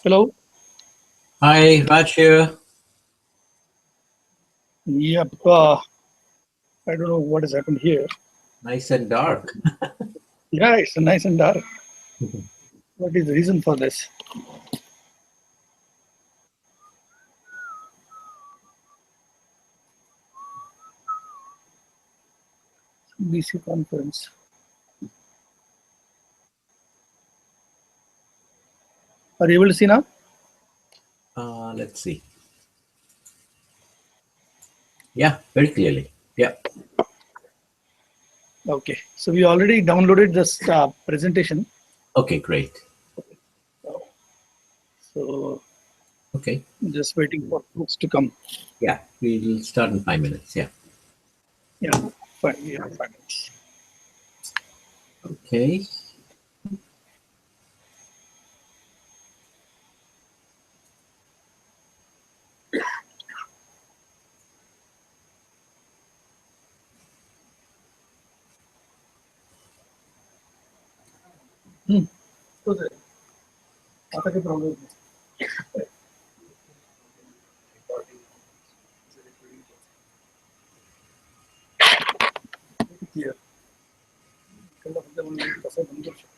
Hello. Hi, Raj here. Yep. I don't know what has happened here. Nice and dark. Yeah, it's nice and dark. What is the reason for this? BC conference. Are you able to see now? Let's see. Yeah, very clearly. Yeah. Okay. So we already downloaded this presentation. Okay, great. So Okay. just waiting for folks to come. Yeah, we'll start in 5 minutes. Yeah. Yeah. Fine. Yeah. 5 minutes. Okay. आता के problem clear. कल्ला फक्त म्हणून कसं बंद करू शकतो.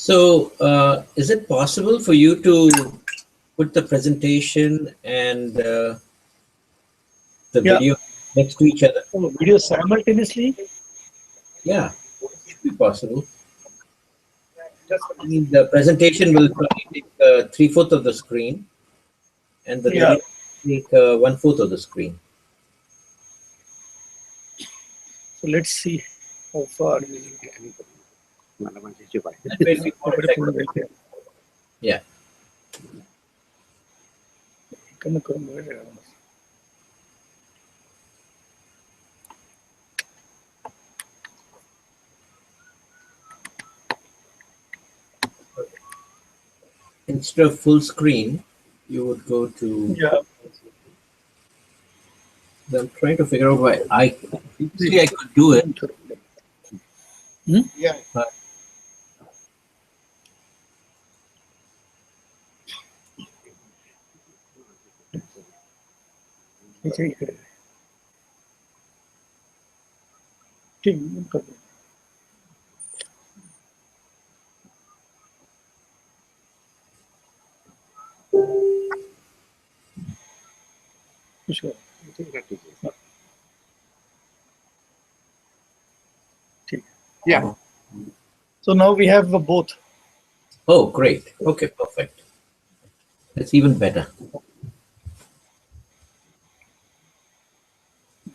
So, is it possible for you to put the presentation and the Yeah. video next to each other? Oh, video simultaneously. Yeah, it should be possible. I mean, the presentation will probably take 3/4 of the screen, and the Yeah. video will take 1/4 of the screen. So let's see how far we will get. That way it'll be more effective. Yeah. कम कम हो जाएगा बस. Instead of full screen, you would go to. Yeah. I'm trying to figure out why previously I could do it. Yeah. But ठीक है. ठीक कर दो. Sure. Yeah. So now we have both. oh, great. Okay, perfect. That's even better.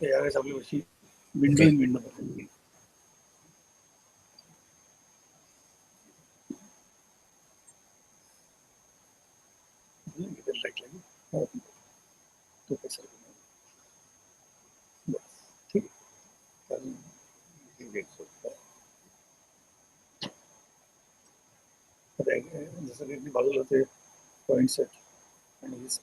Yeah, window Okay. in window. Redmi Bhagalate point set and he's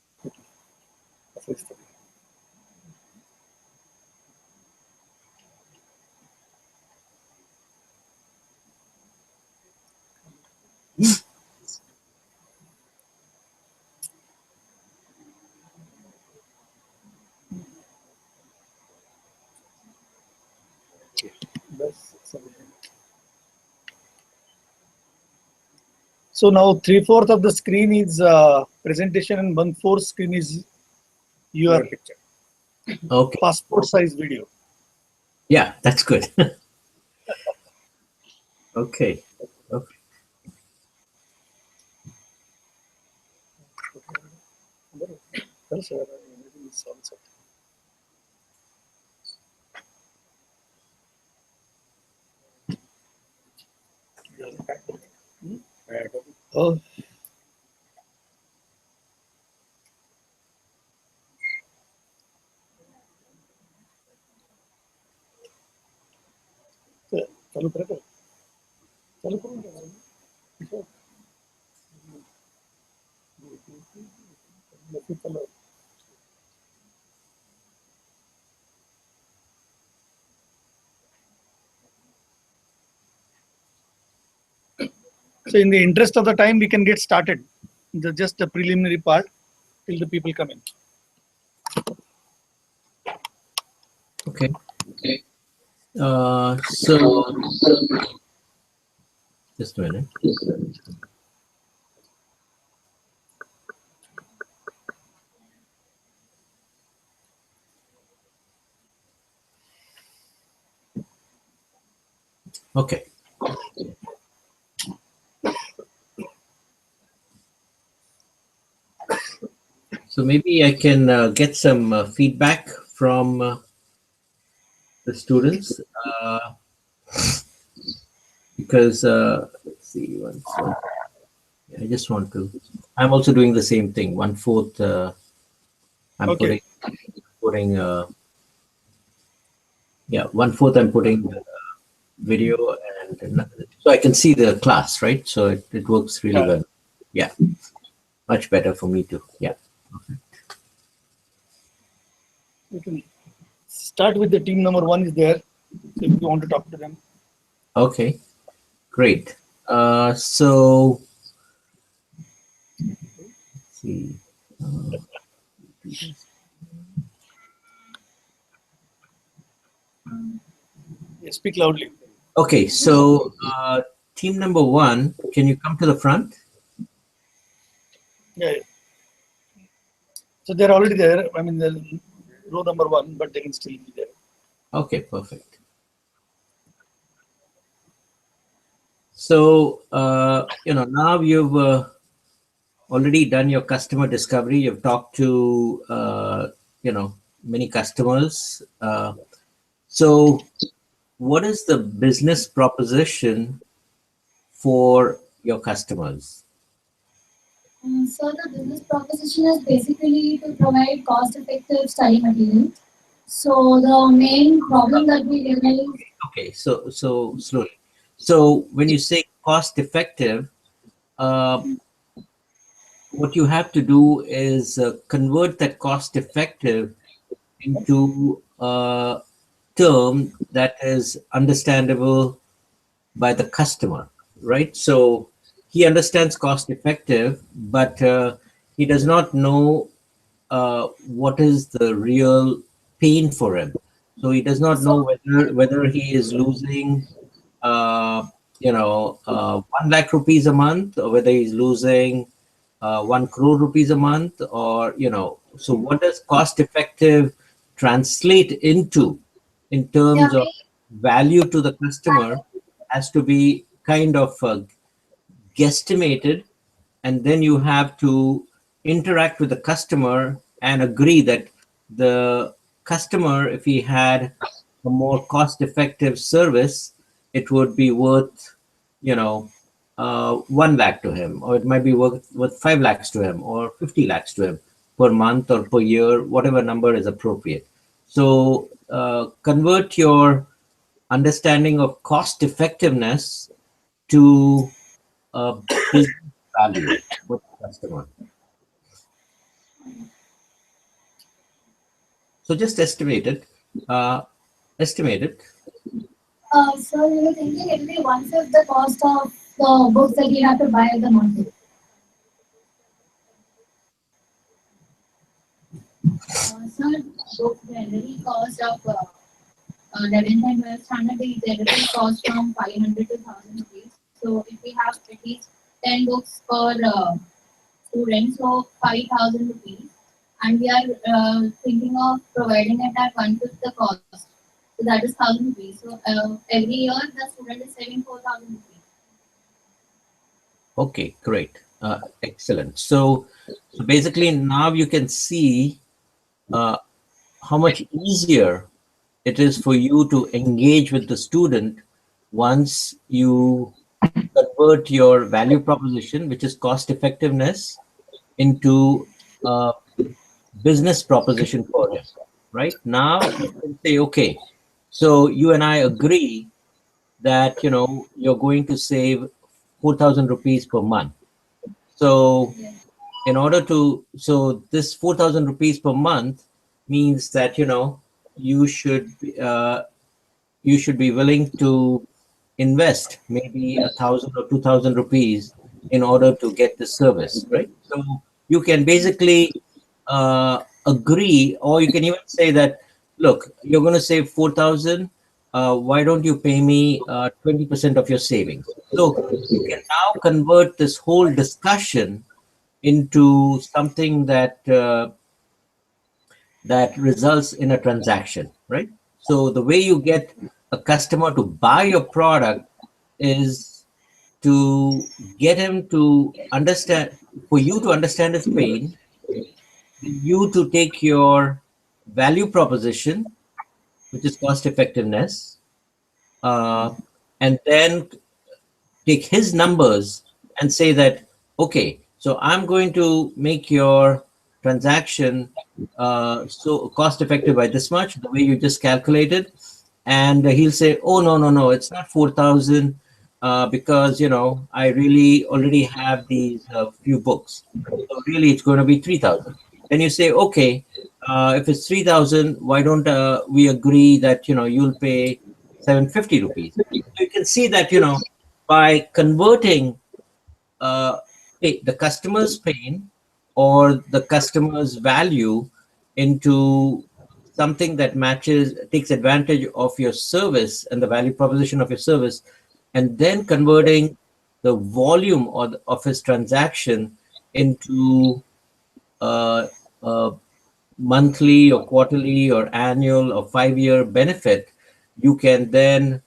So now 3/4 of the screen is presentation and 1/4 screen is your picture. Okay. Passport size video. Yeah, that's good. Okay. Okay. Oh. चालू करा कर चालू करो ना So in the interest of the time, we can get started. Just the preliminary part till the people come in. Okay. Okay. So just a minute. Okay. So maybe I can get some feedback from the students because let's see. I just want to. I'm also doing the same thing. 1/4. I'm Okay. putting. Yeah, 1/4. I'm putting video and so I can see the class, right? So it works really well. Yeah, much better for me too. Yeah. We can start with the team number 1 is there. So if you want to talk to them. Okay, great. So let's see. Yeah, speak loudly. Okay, so team number 1, can you come to the front? Yeah. So they're already there. I mean, the row number 1, but they can still be there. Okay, perfect. So now you've already done your customer discovery. You've talked to many customers. So what is the business proposition for your customers? So the business proposition is basically to provide cost-effective study material. So the main problem that we realize. Okay, so slowly. So when you say cost effective, what you have to do is convert that cost effective into a term that is understandable by the customer, right? So he understands cost effective, but he does not know what is the real pain for him. So he does not know whether he is losing, 1 lakh rupees a month, or whether he's losing 1 crore rupees a month, or So what does cost effective translate into in terms of value to the customer has to be kind of guesstimated, and then you have to interact with the customer and agree that the customer, if he had a more cost-effective service, it would be worth 1 lakh to him, or it might be worth 5 lakhs to him, or 50 lakhs to him per month or per year, whatever number is appropriate. So convert your understanding of cost effectiveness to a business value with the customer. So just estimate it. Estimate it. So we were thinking it will be one-fifth the cost of the books that we have to buy at the market. So books generally cost of 11th and 12th standard, they generally cost from 500 to 1000 rupees. So if we have at least 10 books per student, so 5000 rupees, and we are thinking of providing it at one-fifth the cost. So that is 1000 rupees. So every year the student is saving 4000 rupees. Okay, great. Excellent. So basically now you can see how much easier it is for you to engage with the student once you convert your value proposition, which is cost effectiveness, into a business proposition for him. Right now, you can say, okay, so you and I agree that you're going to save 4,000 rupees per month. So in order to, so this 4,000 rupees per month means that you should you should be willing to invest maybe 1,000 or 2,000 rupees in order to get the service, right? So you can basically agree, or you can even say that, look, you're going to save 4,000. Why don't you pay me 20% of your savings? So you can now convert this whole discussion into something that results in a transaction, right? So the way you get a customer to buy your product is to get him to understand, for you to understand his pain, you to take your value proposition, which is cost effectiveness, and then take his numbers and say that, okay, so I'm going to make your transaction so cost effective by this much, the way you just calculated. And he'll say, oh, no, no, no, it's not 4,000 because, I really already have these few books. So really, it's going to be 3,000. Then you say, okay, if it's 3,000, why don't we agree that, you'll pay 750 rupees. So you can see that, by converting the customer's pain or the customer's value into something that matches, takes advantage of your service and the value proposition of your service, and then converting the volume of his transaction into a monthly or quarterly or annual or 5-year benefit, you can then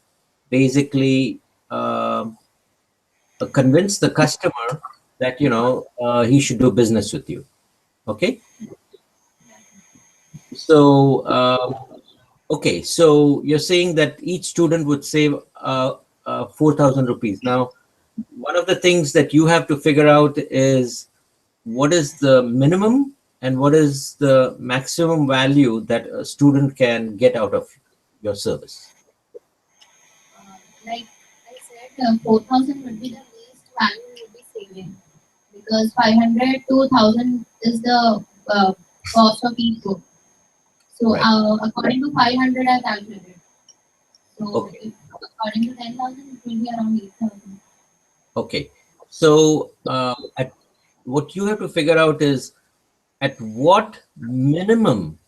basically convince the customer that he should do business with you. Okay. So okay, so you're saying that each student would save 4,000 rupees. Now, one of the things that you have to figure out is what is the minimum and what is the maximum value that a student can get out of your service. Like I said, 4000 would be the least value we would be saving, because 500 to 1000 is the cost of each book. So Right. according to 500, I calculated. So Okay. if, according to 10,000, it will be around 8,000. Okay. So what you have to figure out is at what minimum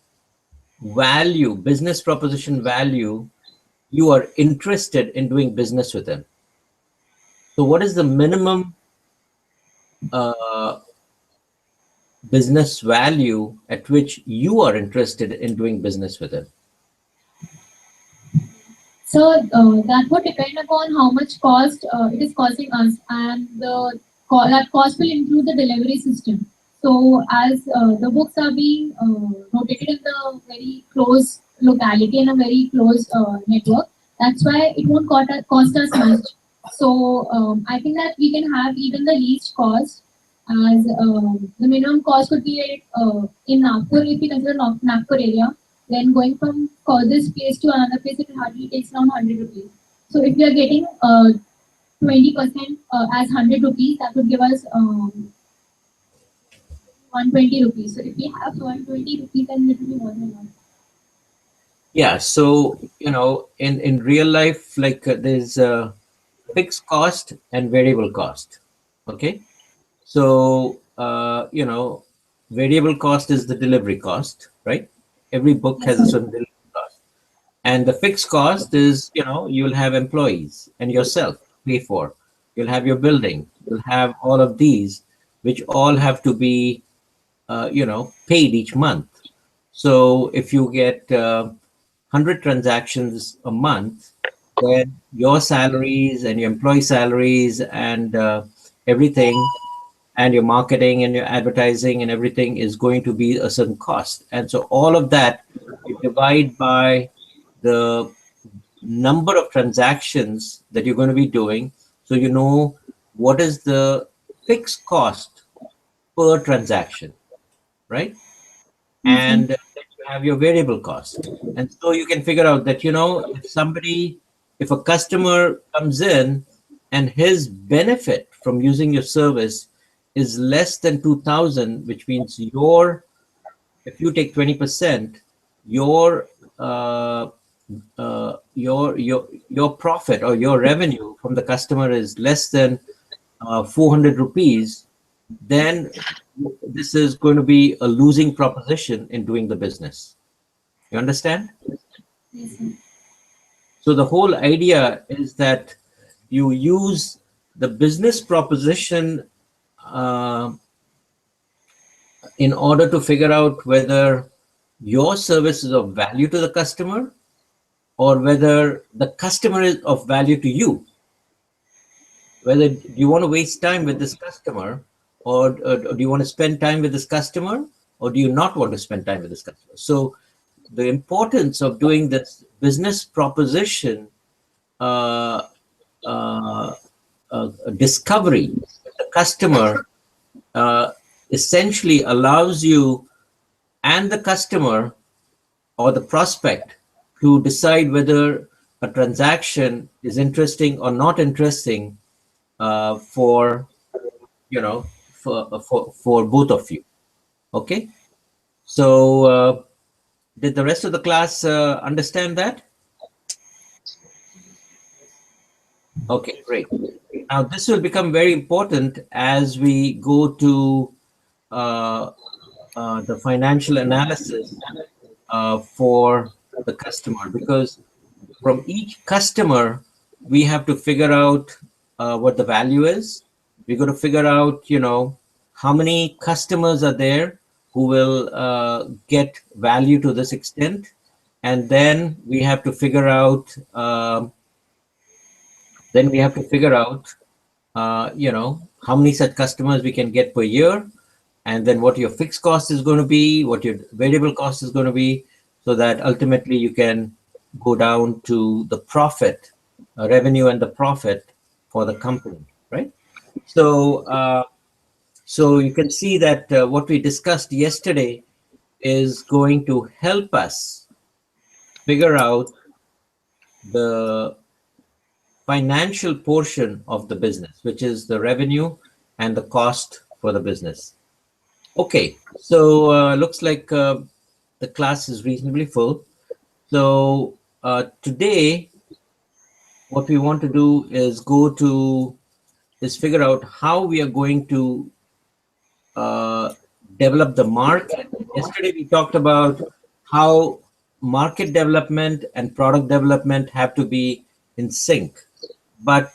value, business proposition value, you are interested in doing business with him. So what is the minimum business value at which you are interested in doing business with him? So that would depend upon how much cost it is costing us, and that cost will include the delivery system. So as the books are being rotated in the very close locality and a very close network, that's why it won't cost us much. So I think that we can have even the least cost, as the minimum cost would be in Nagpur, if we consider Nagpur area. Then going from this place to another place, it hardly takes around 100 rupees. So if we are getting 20% as 100 rupees, that would give us 120 rupees. So if we have 120 rupees, then it will be more than enough. Yeah. So, in real life, like there's a fixed cost and variable cost. Okay. So, variable cost is the delivery cost, right? Every book Yes, has a sir. certain delivery cost. And the fixed cost is, you'll have employees and yourself to pay for. You'll have your building. You'll have all of these, which all have to be, paid each month. So if you get 100 transactions a month, then your salaries and your employee salaries and everything, and your marketing and your advertising and everything is going to be a certain cost. And so all of that you divide by the number of transactions that you're going to be doing. So you know what is the fixed cost per transaction, right? Yes, sir. And then you have your variable cost. And so you can figure out that, if a customer comes in and his benefit from using your service is less than 2000, which means if you take 20%, your uh, your profit or your revenue from the customer is less than 400 rupees, then this is going to be a losing proposition in doing the business. You understand? Yes, sir. So the whole idea is that you use the business proposition uh, in order to figure out whether your service is of value to the customer or whether the customer is of value to you. Whether do you want to waste time with this customer, or do you want to spend time with this customer, or do you not want to spend time with this customer? So the importance of doing this business proposition uh, uh, discovery with the customer uh, essentially allows you and the customer or the prospect to decide whether a transaction is interesting or not interesting for for both of you. Okay. So did the rest of the class understand that? Okay, great. Now this will become very important as we go to uh, the financial analysis for the customer, because from each customer we have to figure out what the value is. We got to figure out, how many customers are there who will get value to this extent, and then we have to figure out how many such customers we can get per year, and then what your fixed cost is going to be, what your variable cost is going to be, so that ultimately you can go down to the profit, revenue and the profit for the company, right? So, so you can see that what we discussed yesterday is going to help us figure out the financial portion of the business, which is the revenue and the cost for the business. Okay, so looks like the class is reasonably full. So today, what we want to do is figure out how we are going to uh, develop the market. Yesterday we talked about how market development and product development have to be in sync. But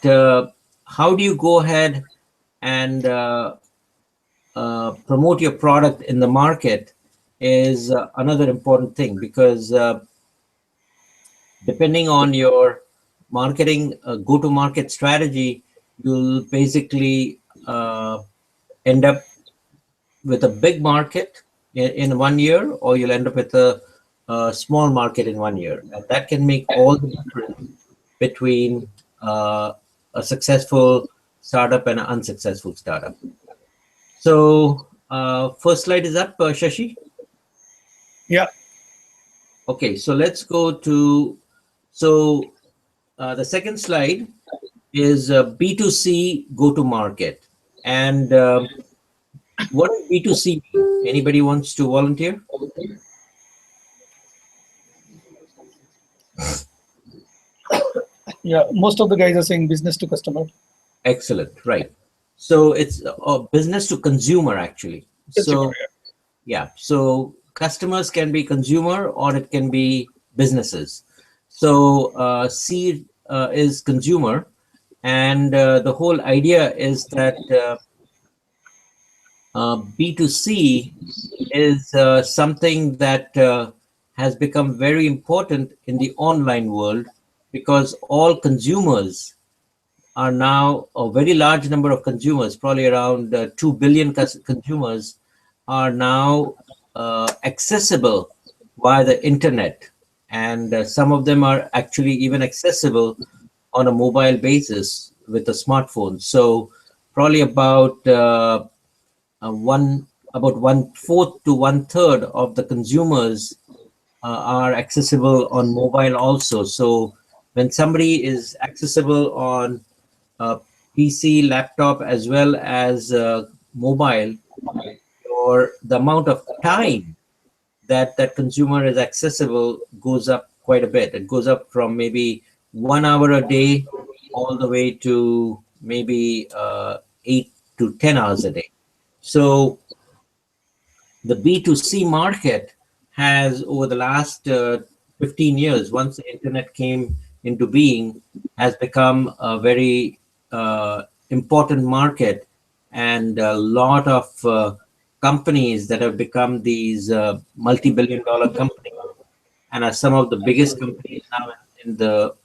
how do you go ahead and promote your product in the market is another important thing, because depending on your marketing go-to-market strategy, you'll basically end up with a big market in 1 year, or you'll end up with a small market in 1 year. And that can make all the difference between a successful startup and an unsuccessful startup. So first slide is up, Shashi. Yeah. Okay, so let's go to, so the second slide is B2C go-to-market. And what does B2C mean? Anybody wants to volunteer? Yeah, most of the guys are saying business to customer. Excellent, right. So it's business to consumer, actually. So, yeah, so customers can be consumer or it can be businesses. So C is consumer, and the whole idea is that B2C is something that has become very important in the online world, because all consumers are now, a very large number of consumers, probably around 2 billion consumers, are now accessible via the internet. And some of them are actually even accessible on a mobile basis with a smartphone. So probably about one fourth to one third of the consumers are accessible on mobile also. So when somebody is accessible on PC, laptop, as well as mobile, or the amount of time that that consumer is accessible goes up quite a bit. It goes up from maybe 1 hour a day all the way to maybe 8 to 10 hours a day. So the B2C market has, over the last 15 years, once the internet came into being, has become a very important market, and a lot of companies that have become these multi-billion dollar companies, and are some of the biggest companies now in the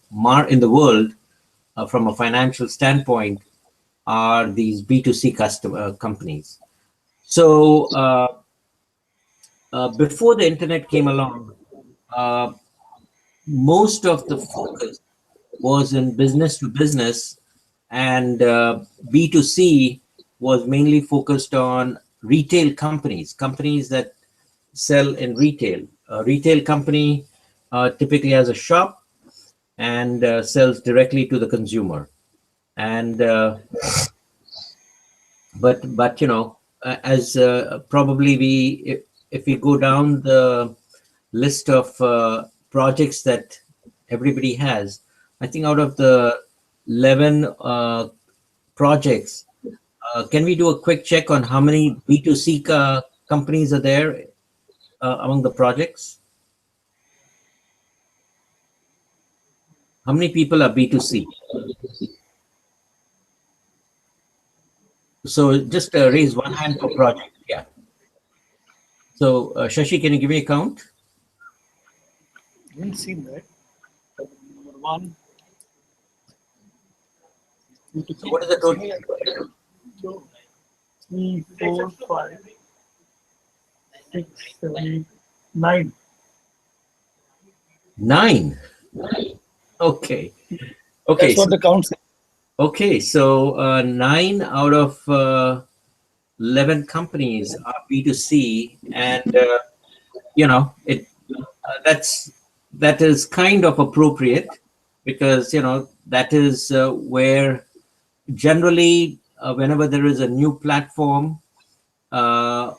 world from a financial standpoint, are these B2C customer companies. So before the internet came along, uh, most of the focus was in business to business, and B2C was mainly focused on retail companies, companies that sell in retail. A retail company typically has a shop and sells directly to the consumer. And but as probably if we go down the list of projects that everybody has, I think out of the 11 projects, can we do a quick check on how many B2C companies are there among the projects? How many people are B2C? So just raise one hand per project. Yeah. So Shashi, can you give me a count? Didn't see that. Number one, two to So what is the total? 3, 4, 5, 6, 7, 8, 9. 9. Okay. Okay. That's what the count says. Okay. So 9 out of 11 companies are B2C, and that is kind of appropriate, because that is where generally whenever there is a new platform, that's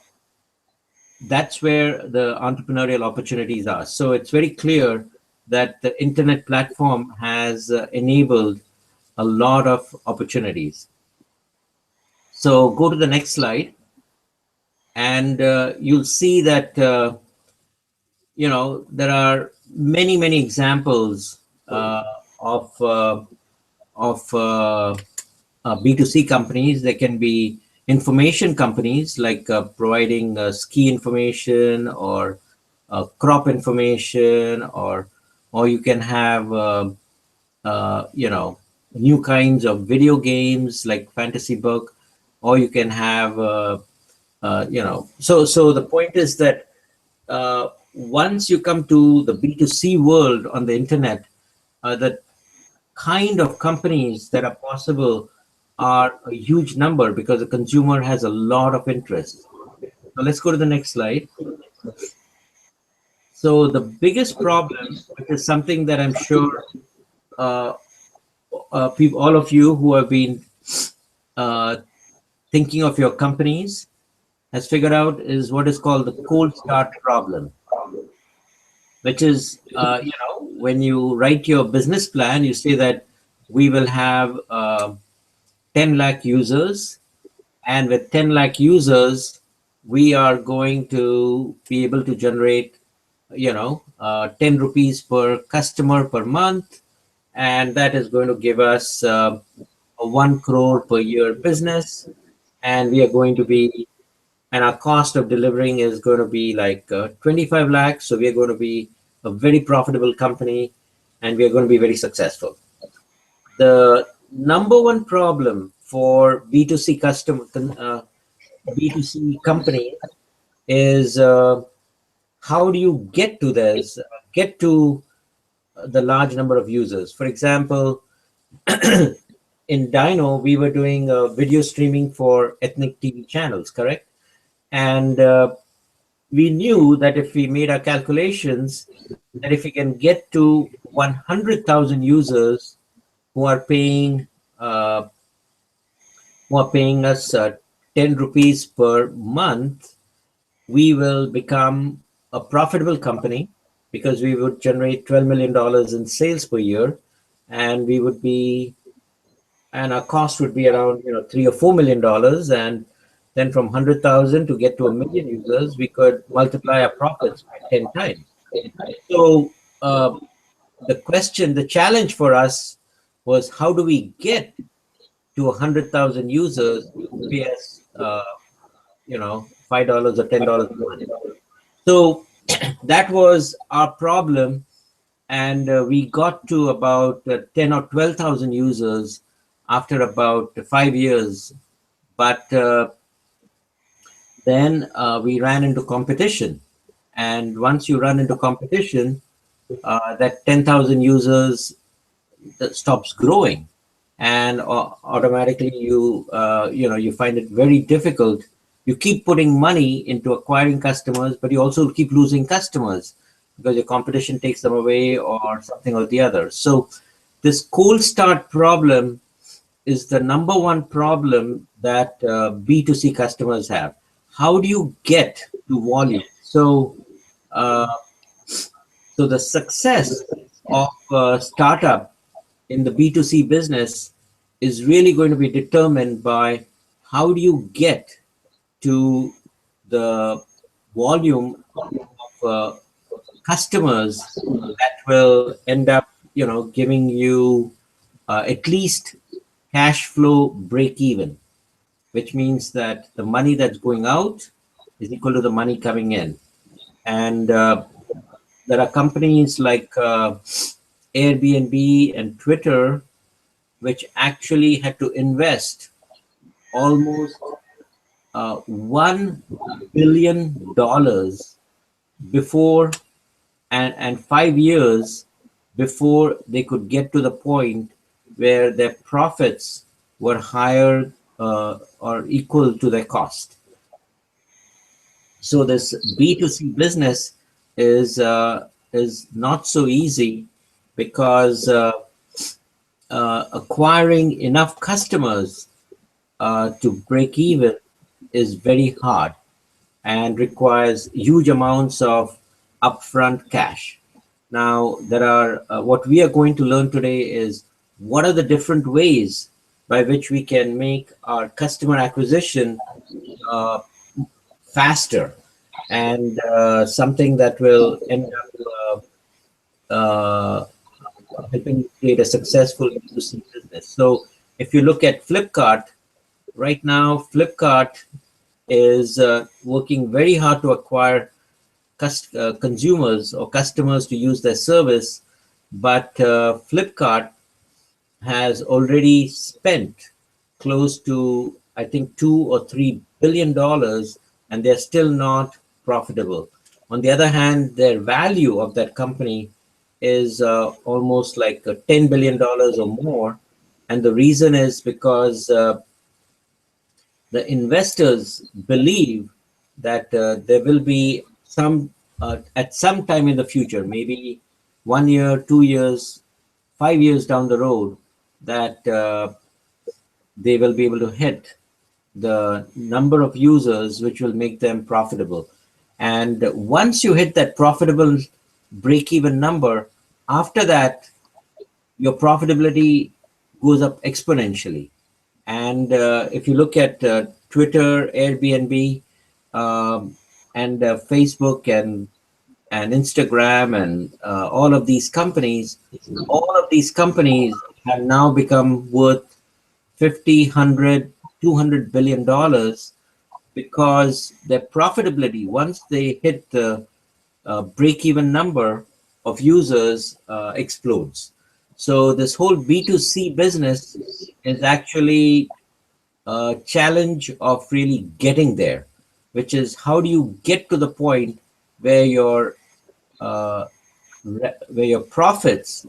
where the entrepreneurial opportunities are. So it's very clear that the internet platform has enabled a lot of opportunities. So go to the next slide, and you'll see that there are many examples of B2C companies. There can be information companies, like providing ski information, or crop information, or you can have new kinds of video games like fantasy book, or you can have so the point is that once you come to the B2C world on the internet, the kind of companies that are possible are a huge number, because the consumer has a lot of interest. So let's go to the next slide. So the biggest problem, which is something that I'm sure people, all of you who have been uh, thinking of your companies has figured out is what is called the cold start problem, which is, when you write your business plan, you say that we will have 10 lakh users, and with 10 lakh users, we are going to be able to generate, 10 rupees per customer per month, and that is going to give us a 1 crore per year business, and we are going to be, and our cost of delivering is going to be like 25 lakhs. So we are going to be a very profitable company, and we are going to be very successful. The number one problem for B2C B2C company is how do you get to this, get to the large number of users? For example, in Dino, we were doing video streaming for ethnic TV channels, correct? And we knew that if we made our calculations, that if we can get to 100,000 users who are paying uh, us 10 rupees per month, we will become a profitable company because we would generate $12 million in sales per year, and we would be, and our cost would be around $3 or $4 million, and then from 100,000 to get to 1 million users, we could multiply our profits by 10 times. So the challenge for us was how do we get to 100,000 users who pay us, $5 or $10 a month. So that was our problem, and we got to about 10 or 12,000 users after about 5 years. But then we ran into competition, and once you run into competition, that 10,000 users that stops growing, and automatically you find it very difficult. You keep putting money into acquiring customers, but you also keep losing customers because your competition takes them away or something or the other. So this cold start problem is the number one problem that B2C customers have. How do you get to volume? Uh, so the success of a startup in the B2C business is really going to be determined by how do you get to the volume of customers that will end up, giving you at least cash flow break even, which means that the money that's going out is equal to the money coming in. And there are companies like Airbnb and Twitter, which actually had to invest almost $1 billion before, and 5 years before they could get to the point where their profits were higher or equal to their cost. So this B2C business is not so easy because acquiring enough customers to break even is very hard and requires huge amounts of upfront cash. Now, there are what we are going to learn today is what are the different ways by which we can make our customer acquisition faster, and something that will end up helping create a successful B2C business. So if you look at Flipkart, right now, Flipkart is working very hard to acquire consumers or customers to use their service, but Flipkart has already spent close to, I think, $2 or $3 billion, and they're still not profitable. On the other hand, their value of that company is almost like $10 billion or more, and the reason is because the investors believe that there will be some at some time in the future, maybe 1 year, 2 years, 5 years down the road, that they will be able to hit the number of users which will make them profitable. And once you hit that profitable break-even number, after that, your profitability goes up exponentially. And if you look at Twitter, Airbnb, and Facebook and Instagram and all of these companies, have now become worth 50, 100, 200 billion dollars because their profitability, once they hit the break-even number of users, explodes. So this whole B2C business is actually a challenge of really getting there, which is how do you get to the point where uh, where your profits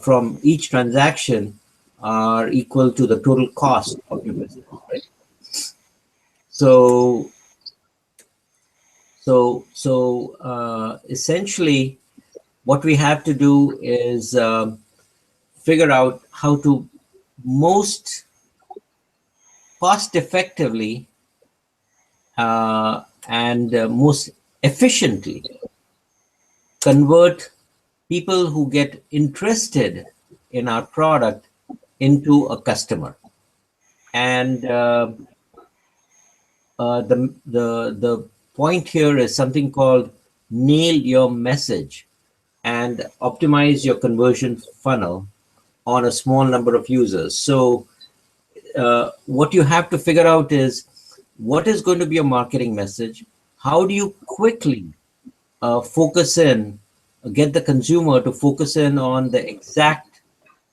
from each transaction are equal to the total cost of your business, right? So, essentially, what we have to do is figure out how to most cost effectively and most efficiently convert people who get interested in our product into a customer. And the point here is something called nail your message and optimize your conversion funnel on a small number of users. So what you have to figure out is what is going to be your marketing message? How do you quickly focus in, get the consumer to focus in on the exact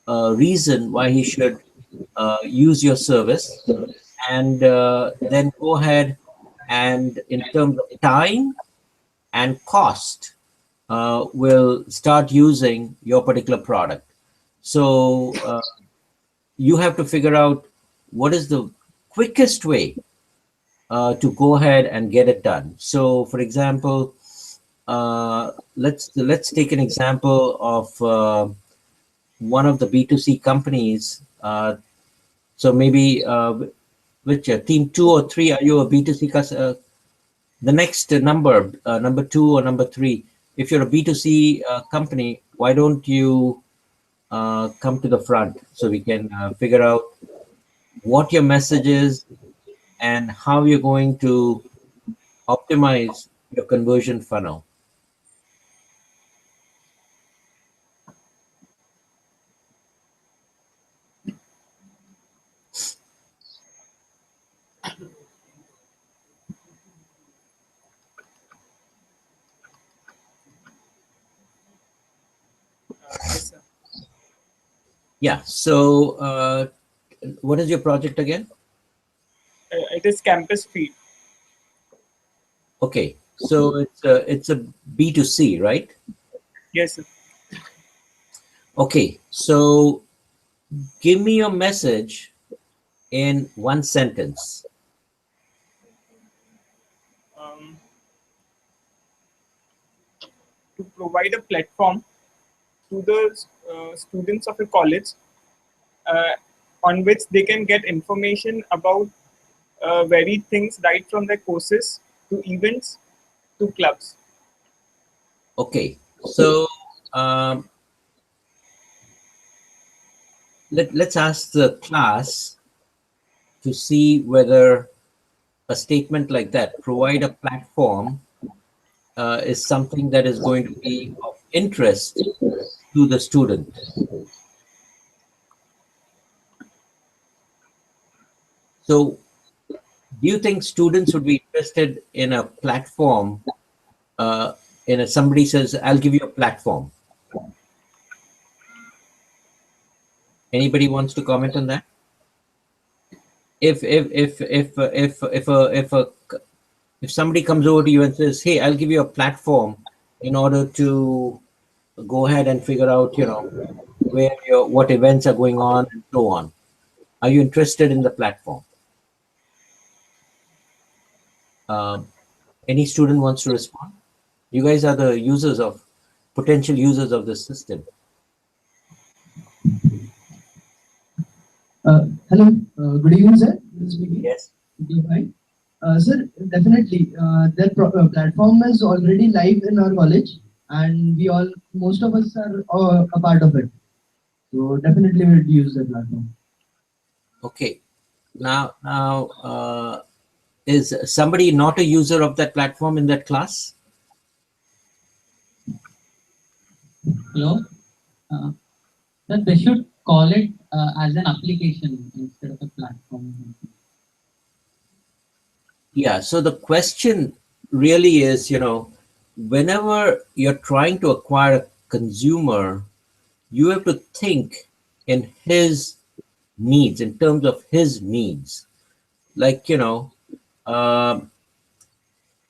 reason why he should use your service, and then go ahead and in terms of time and cost, will start using your particular product. So you have to figure out what is the quickest way to go ahead and get it done. So, for example, let's take an example of one of the B2C companies. So maybe which team 2 or 3 are you a B2C customer? The next number, number 2 or number 3. If you're a B2C company, why don't you come to the front so we can figure out what your message is and how you're going to optimize your conversion funnel. Yes, sir. Yeah. So what is your project again? It is campus feed. Okay. So it's a B2C, right? Yes, sir. Okay. So give me your message in one sentence. Um, to provide a platform to the students of a college uh, on which they can get information about varied things right from their courses to events to clubs. Okay. So um, let's ask the class to see whether a statement like that, provide a platform, is something that is going to be of interest to the student. So do you think students would be interested in a platform, uh, somebody says, I'll give you a platform. Anybody wants to comment on that? If somebody comes over to you and says, hey, I'll give you a platform in order to go ahead and figure out, what events are going on and so on. Are you interested in the platform? Any student wants to respond? You guys are the potential users of this system. Hello, good evening, sir. This is Vicky. Yes. Okay, fine. Sir, definitely, that platform is already live in our college, and most of us are a part of it. So definitely, we'll use the platform. Okay. Now, is somebody not a user of that platform in that class? Hello. Uh, that they should call it as an application instead of a platform. Yeah. So the question really is, whenever you're trying to acquire a consumer, you have to think in his needs, in terms of his needs. Like, um,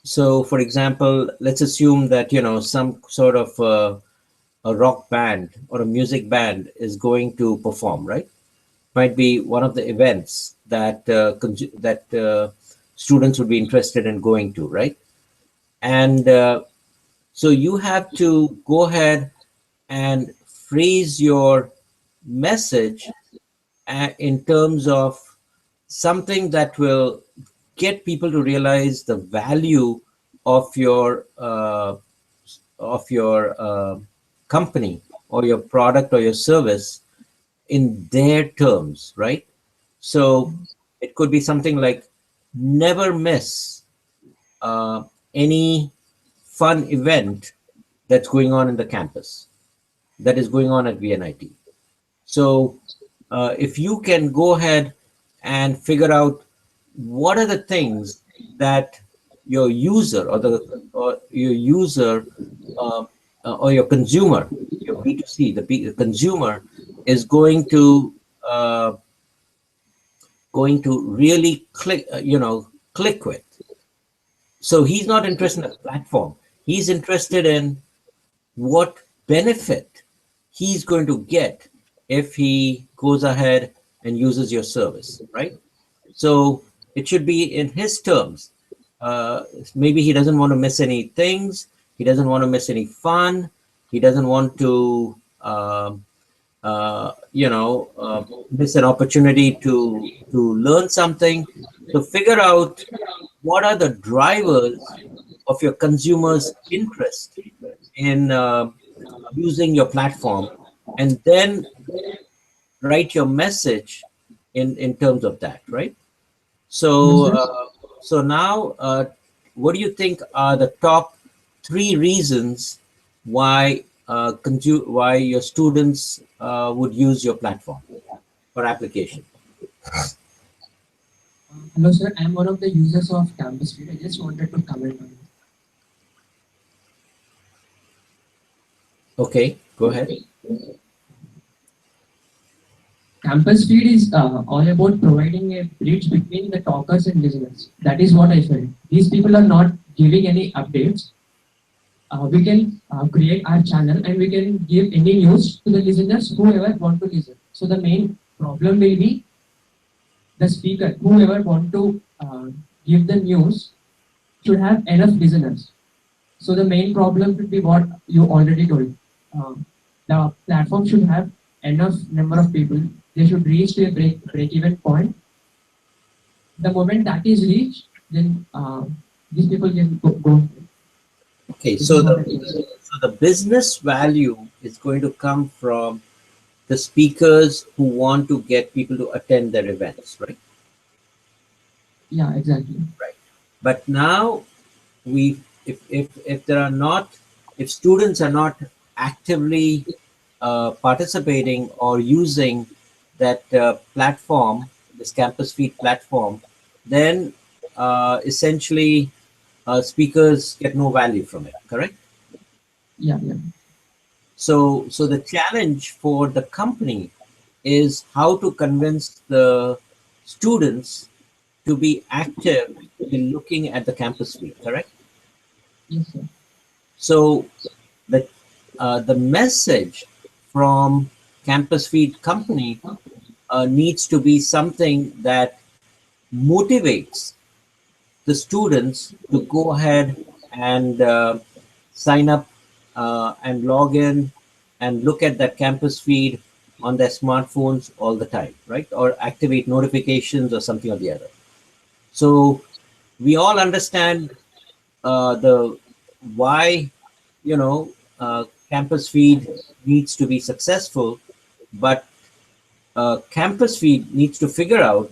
so for example, let's assume that, some sort of a rock band or a music band is going to perform, right? Might be one of the events that students would be interested in going to, right? And so you have to go ahead and phrase your message in terms of something that will get people to realize the value of your company or your product or your service in their terms, right? So it could be something like never miss uh, any fun event that's going on in the campus, that is going on at VNIT. So if you can go ahead and figure out what are the things that your user or your user um, or your consumer, your B2C, the consumer is uh, going to really click with. So he's not interested in a platform. He's interested in what benefit he's going to get if he goes ahead and uses your service, right? So it should be in his terms. Maybe he doesn't want to miss any things. He doesn't want to miss any fun. He doesn't want to, miss an opportunity to learn something. So figure out what are the drivers of your consumers' interest in using your platform, and then write your message in terms of that, right? Yes, So, sir. now, what do you think are the top three reasons why why your students would use your platform or application? Hello, sir. I'm one of the users of Campus Feed. I just wanted to comment on it. Okay, go ahead. Campus Feed is all about providing a bridge between the talkers and listeners. That is what I felt. These people are not giving any updates. We can create our channel and we can give any news to the listeners whoever want to listen. So the main problem will be the speaker, whoever want to give the news should have enough listeners. So the main problem should be what you already told. The platform should have enough number of people. They should reach to a break even point. The moment that is reached, then these people can go. Okay, This is so what the I think. so the business value is going to come from the speakers who want to get people to attend their events, right? Yeah, exactly. Right. But now we, if there are not, if students are not actively participating or using that platform, this campus feed platform, then essentially speakers get no value from it, correct? Yeah, yeah. So the challenge for the company is how to convince the students to be active in looking at the campus feed, correct? Yes, sir. So the message from campus feed company needs to be something that motivates the students to go ahead and sign up and log in and look at that campus feed on their smartphones all the time, right? Or activate notifications or something or the other. So we all understand the why, you know, campus feed needs to be successful, but campus feed needs to figure out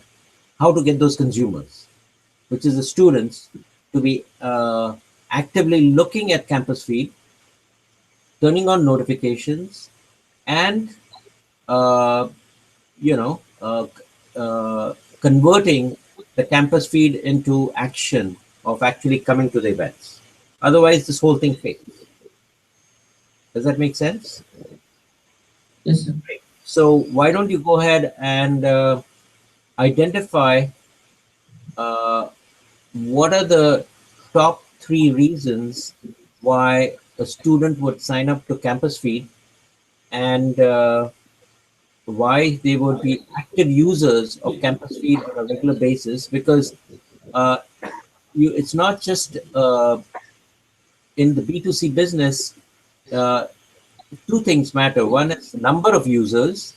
how to get those consumers, which is the students, to be actively looking at campus feed, turning on notifications, and uh, you know, converting the campus feed into action of actually coming to the events. Otherwise, this whole thing fails. Does that make sense? Yes, sir. So why don't you go ahead and identify uh, what are the top 3 reasons why a student would sign up to campus feed, and why they would be active users of campus feed on a regular basis, because uh, it's not just in the B2C business. uh, 2 things matter. One is the number of users,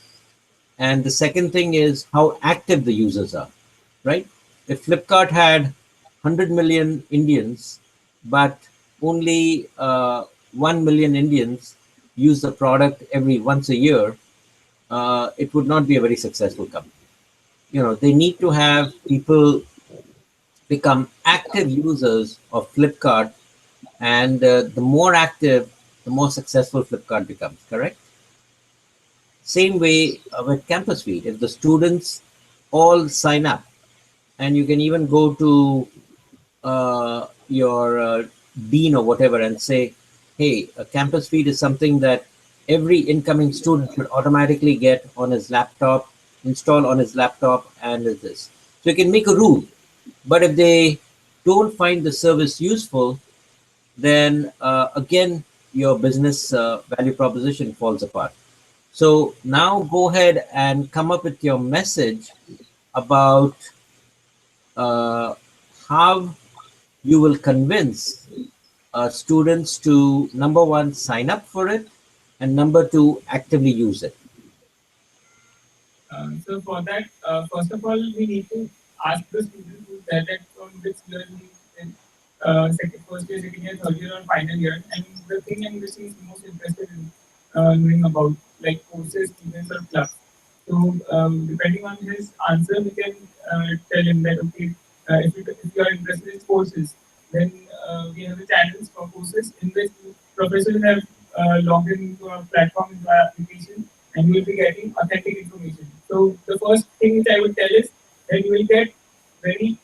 and the second thing is how active the users are, right? If Flipkart had 100 million Indians, but only 1 million Indians use the product every once a year, it would not be a very successful company. They need to have people become active users of Flipkart, and the more active, the more successful Flipkart becomes, correct? Same way with Campus Feed. If the students all sign up, and you can even go to your dean or whatever and say, hey, a campus feed is something that every incoming student should automatically get on his laptop, install on his laptop, and is this. So you can make a rule. But if they don't find the service useful, then again, your business value proposition falls apart. So now go ahead and come up with your message about uh, how you will convince students to, number one, sign up for it, and number two, actively use it. So for that, first of all, we need to ask the student who's there that from which year he is in, second, first year, second year, third year, or final year, and the thing in which he is most interested in knowing about, like courses, events, or clubs. So depending on his answer, we can tell him that okay, if you are interested in courses, then we have a channels for courses in which professors have logged into a platform into our application, and you will be getting authentic information. So the first thing which I would tell is that you will get very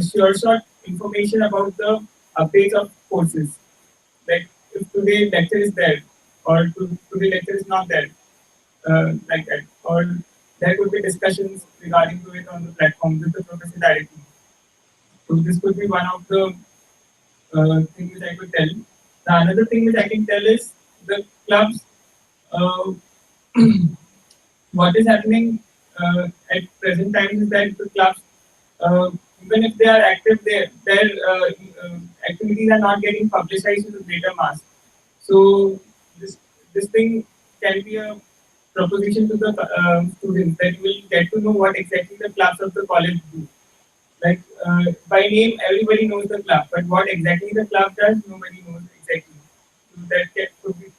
sure shot information about the updates of courses. Like if today lecture is there or today lecture is not there, like that, or there could be discussions regarding to it on the platform with the professor directly. So this could be one of the things which I could tell. The another thing which I can tell is the clubs. Uh, what is happening at present time is that the clubs, uh, even if they are active, their activities are not getting publicized to the greater mass. So this thing can be a proposition to the students that you will get to know what exactly the clubs of the college do. Like by name, everybody knows the club, but what exactly the club does, nobody knows exactly. So could be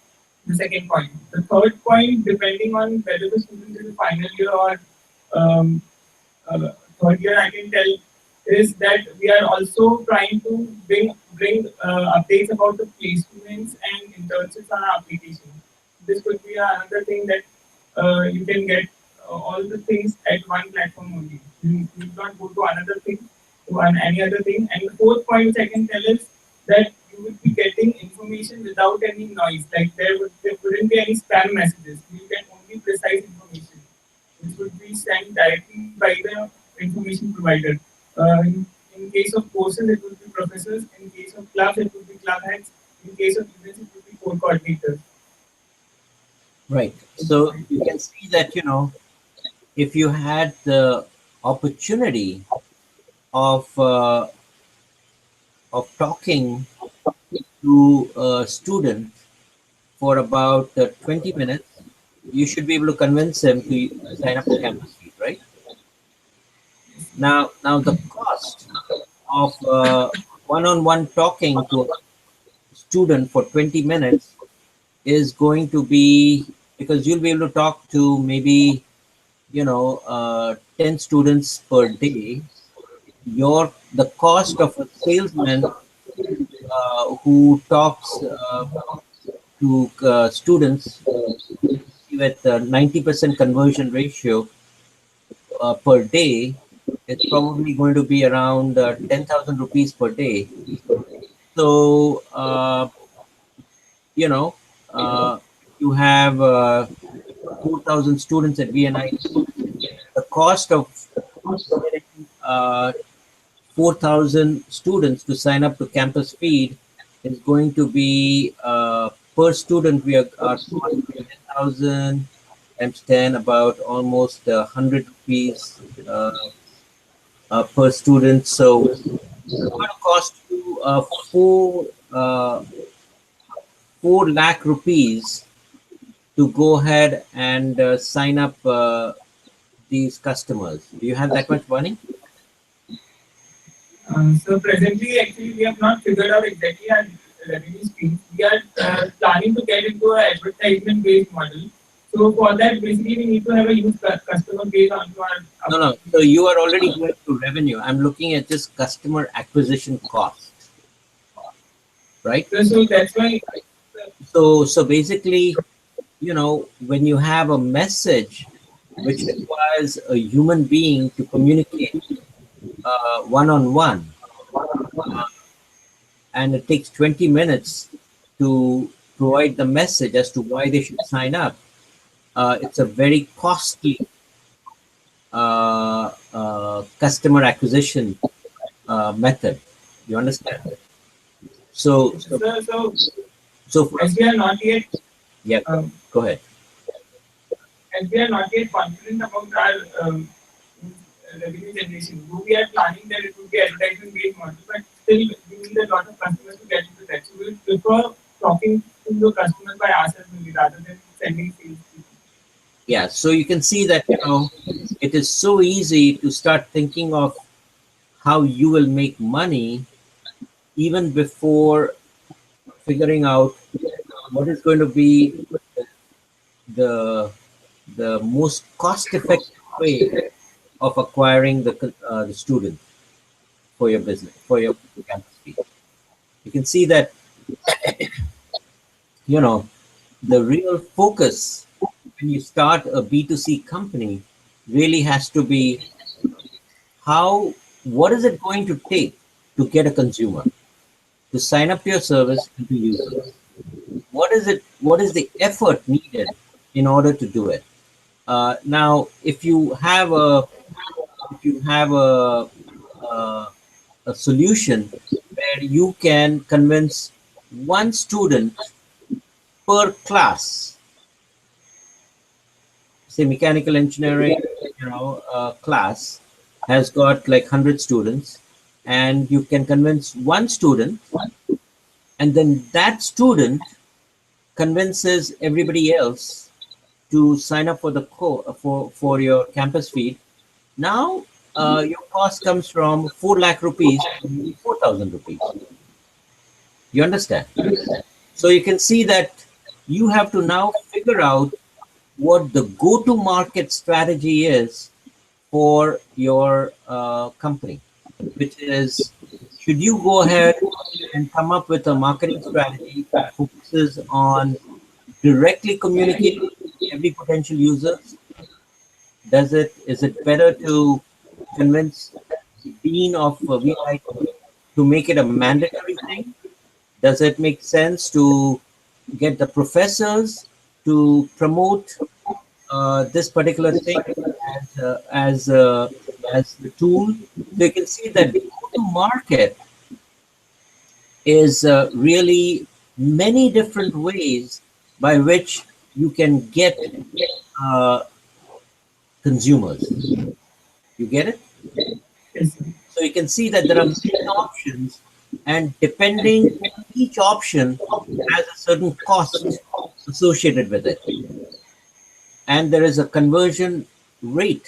the second point. The third point, depending on whether the student is a final year or um, third year, I can tell is that we are also trying to bring updates about the placements and internships on our application. This could be another thing that you can get all the things at one platform only. You need not go to another thing, to any other thing. And the fourth point which I can tell is that you would be getting information without any noise. Like there wouldn't be any spam messages. You get only precise information, which would be sent directly by the information provider. In case of courses, it would be professors. In case of clubs, it would be club heads. In case of events, it would be core coordinators. Right. So you can see that, if you had the opportunity of talking to a student for about 20 minutes, you should be able to convince him to sign up to campus feed, right? Now the cost of one-on-one talking to a student for 20 minutes is going to be, because you'll be able to talk to maybe 10 students per day. The cost of a salesman who talks to students with 90% conversion ratio per day, it's probably going to be around 10,000 rupees per day. So you have 4,000 students at VNI. The cost of getting 4,000 students to sign up to campus feed is going to be per student. We are cost 10,000 times 10, about almost 100 rupees per student. So it's going to cost you 4 lakh rupees to go ahead and sign up these customers. Do you have that much money? So presently, actually, we have not figured out exactly our revenue streams. We are planning to get into an advertisement-based model. So for that, basically, we need to have a huge customer base onto our. No. So you are already going to revenue. I'm looking at just customer acquisition cost, right? So that's why. So basically, when you have a message which requires a human being to communicate one-on-one, and it takes 20 minutes to provide the message as to why they should sign up, it's a very costly customer acquisition method. You understand? So As we are not yet. Yeah, go ahead. As we are not yet confident about our revenue generation, though we are planning that it would be advertisement-based model, but still we need a lot of customers to get into that. So we would prefer talking to the customers by ourselves only rather than sending sales people. Yeah, so you can see that it is so easy to start thinking of how you will make money even before figuring out what is going to be the most cost-effective way of acquiring the student for your business, for your campus fee. You can see that the real focus when you start a B2C company really has to be what is it going to take to get a consumer to sign up to your service and to use it? What is the effort needed in order to do it? Now, if you have uh, a solution where you can convince one student per class, say mechanical engineering, class has got like 100 students, and you can convince one student, and then that student convinces everybody else to sign up for the for your campus feed. Now your cost comes from 4 lakh rupees to maybe 4,000 rupees. You understand? So you can see that you have to now figure out what the go-to market strategy is for your company, which is, should you go ahead and come up with a marketing strategy that focuses on directly communicating with every potential user? Is it better to convince the dean of VIT to make it a mandatory thing? Does it make sense to get the professors to promote this particular thing as the tool? So you can see that go-to market is really many different ways by which you can get uh, consumers. You get it? Yes, sir. So you can see that there are many options, and depending each option has a certain cost associated with it. and there is a conversion rate.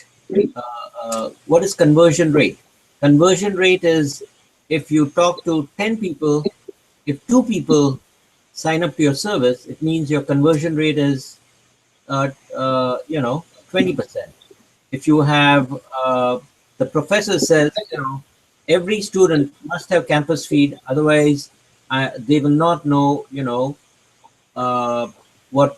What is conversion rate? Conversion rate is if you talk to 10 people, if 2 people sign up to your service, it means your conversion rate is, 20%. If you have, the professor says, every student must have campus feed, otherwise they will not know, uh, what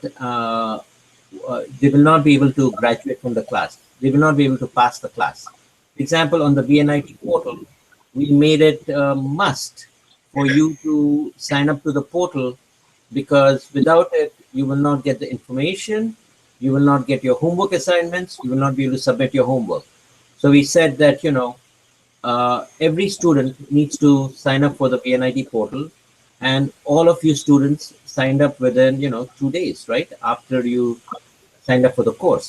they will not be able to graduate from the class. They will not be able to pass the class. For example, on the VNIT portal, we made it a must for you to sign up to the portal, because without it, you will not get the information, you will not get your homework assignments, you will not be able to submit your homework. So we said that, every student needs to sign up for the VNIT portal, and all of you students signed up within 2 days, right after you signed up for the course.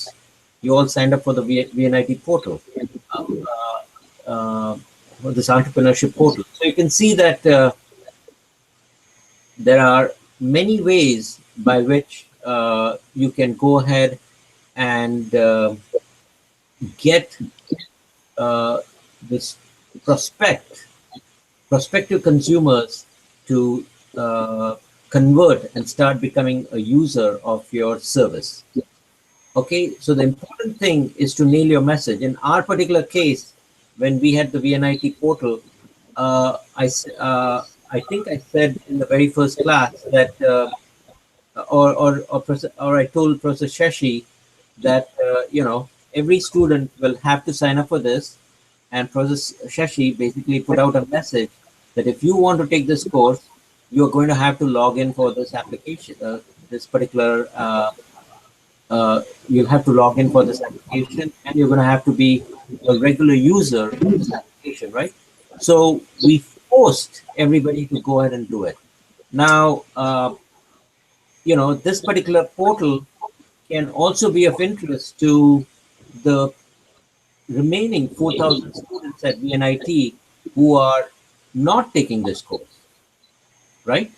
You all signed up for the VNIT portal, for this entrepreneurship portal. So you can see that there are many ways by which you can go ahead and get uh, this prospective consumers to convert and start becoming a user of your service. Okay, so the important thing is to nail your message. In our particular case, when we had the VNIT portal, I think I said in the very first class that, or I told Professor Shashi that, every student will have to sign up for this, and Professor Shashi basically put out a message that if you want to take this course, you are going to have to log in for this application, this particular. You'll have to log in for this application, and you're going to have to be a regular user of this application, right? So we forced everybody to go ahead and do it. Now, this particular portal can also be of interest to the remaining 4,000 students at VNIT who are not taking this course, right?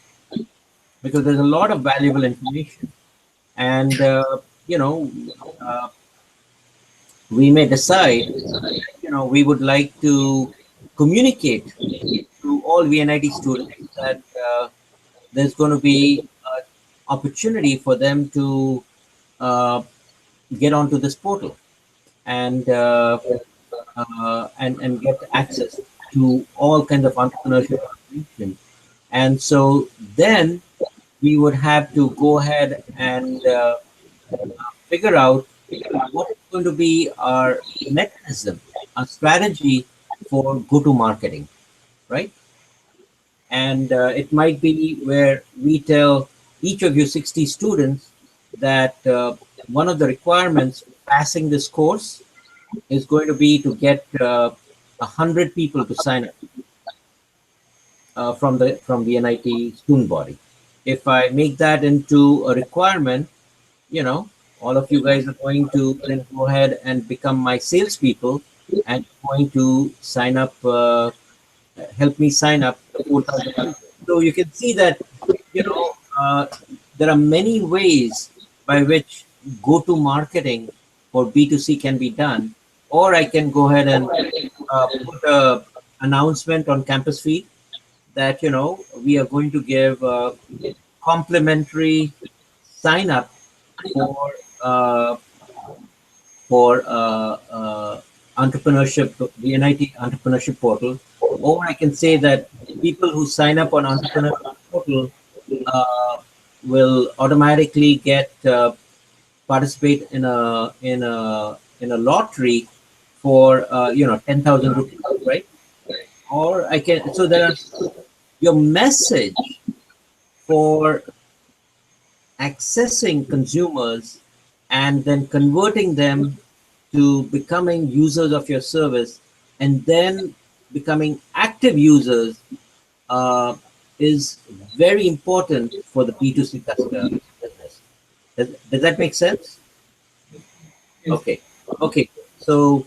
Because there's a lot of valuable information. And, uh, we may decide, we would like to communicate to all VNIT students that there's going to be an opportunity for them to uh, get onto this portal and and get access to all kinds of entrepreneurship information. And so then we would have to go ahead and figure out what is going to be our mechanism, our strategy for go-to marketing, right? And it might be where we tell each of you 60 students that one of the requirements for passing this course is going to be to get 100 people to sign up from the NIT student body. If I make that into a requirement, all of you guys are going to then go ahead and become my salespeople and going to sign up, help me sign up the 4,000 people. So you can see that, there are many ways by which go-to marketing for B2C can be done, or I can go ahead and put a announcement on campus feed that, we are going to give complimentary sign up for uh, entrepreneurship, the NIT entrepreneurship portal, or I can say that people who sign up on entrepreneurship portal uh, will automatically get participate in a lottery for 10,000 rupees, right? Or I can, so there are your message for accessing consumers and then converting them to becoming users of your service and then becoming active users uh, is very important for the B2C customer business. Does that make sense? Okay. Okay. So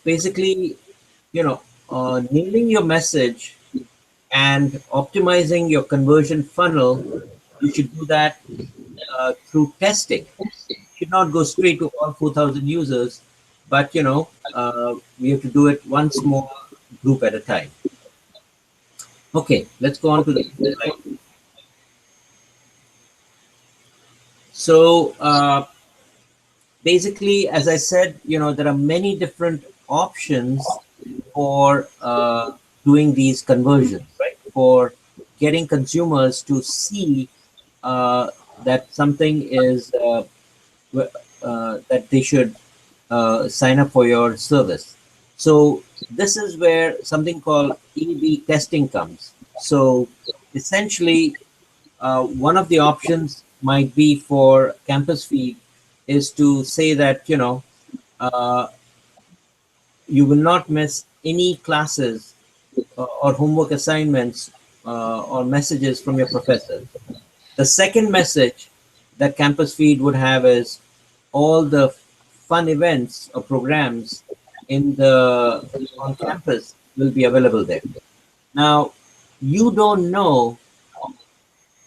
basically, nailing your message and optimizing your conversion funnel, you should do that through testing. You should not go straight to all 4,000 users, but we have to do it one small group at a time. Okay, let's go on to the next slide. So basically, as I said, there are many different options for doing these conversions, right? For getting consumers to see that something is that they should sign up for your service. So this is where something called A/B testing comes. So essentially, one of the options might be for campus feed is to say that uh, you will not miss any classes or homework assignments or messages from your professors. The second message that campus feed would have is all the fun events or programs in the on campus will be available there. Now, you don't know,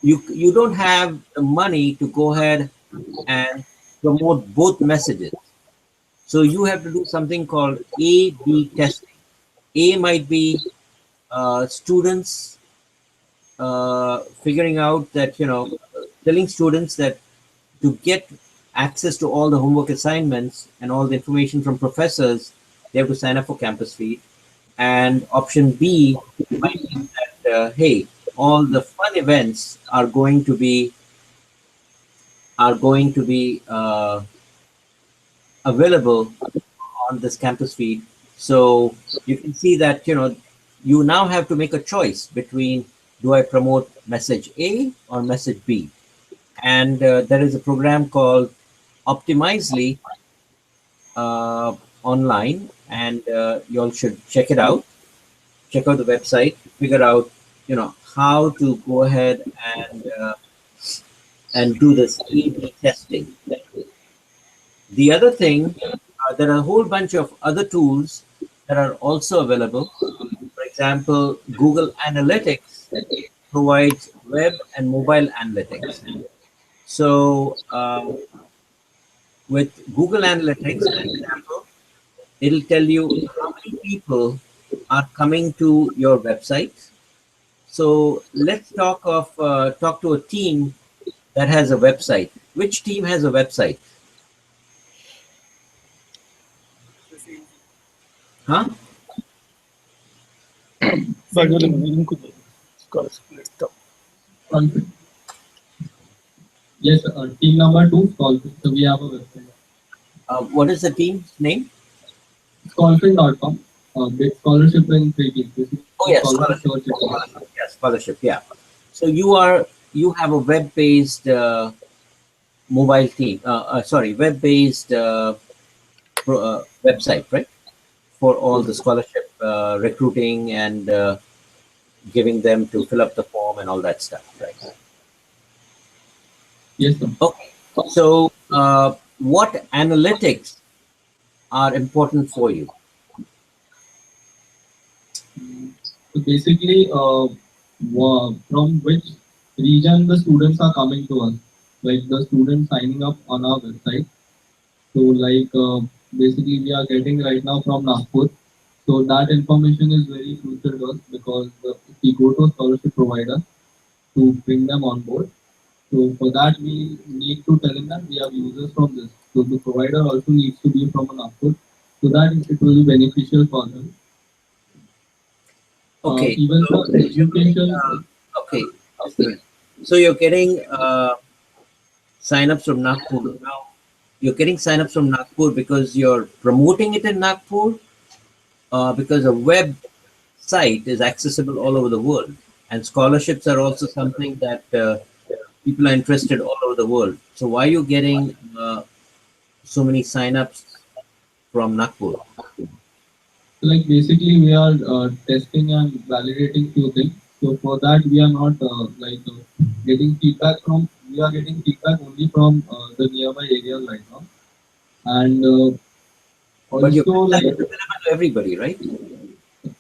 you don't have the money to go ahead and promote both messages. So you have to do something called A/B testing. A might be students figuring out that, telling students that to get access to all the homework assignments and all the information from professors, they have to sign up for Campus Feed. And option B might be that, hey, all the fun events are going to be available on this Campus Feed. So you can see that you now have to make a choice between, do I promote message A or message B? And there is a program called Optimizely online, and you all should check it out. Check out the website, figure out how to go ahead and do this A/B testing. The other thing, there are a whole bunch of other tools that are also available. For example, Google Analytics provides web and mobile analytics. So with Google Analytics, for example, it'll tell you how many people are coming to your website. So let's talk to a team that has a website. Which team has a website? Huh? Conflict. Yes, team number 2, Scholarship. So we have a website. What is the team's name? Scholarship.com. Big scholarship in 3 teams. Oh yes, scholarship. Yeah, scholarship. Yeah. So you have a web-based mobile team. Web-based website, right? For all the scholarship recruiting and giving them to fill up the form and all that stuff, right? Yes, sir. Okay. So what analytics are important for you? So basically, from which region the students are coming to us, like the students signing up on our website. So like basically we are getting right now from Nagpur. So that information is very crucial to us because if we go to a scholarship provider to bring them on board, so for that we need to tell them that we have users from this. So the provider also needs to be from a Nagpur, so that it will be beneficial for them. Okay. Even So the education. okay. So you're getting signups from Nagpur. Now, you're getting signups from Nagpur because you're promoting it in Nagpur, because a web site is accessible all over the world, and scholarships are also something that people are interested all over the world. So why are you getting so many signups from Nagpur? Like basically we are testing and validating few things. So for that we are not getting feedback from. We are getting feedback only from the nearby areas right now, and But your also website like is available to everybody, right?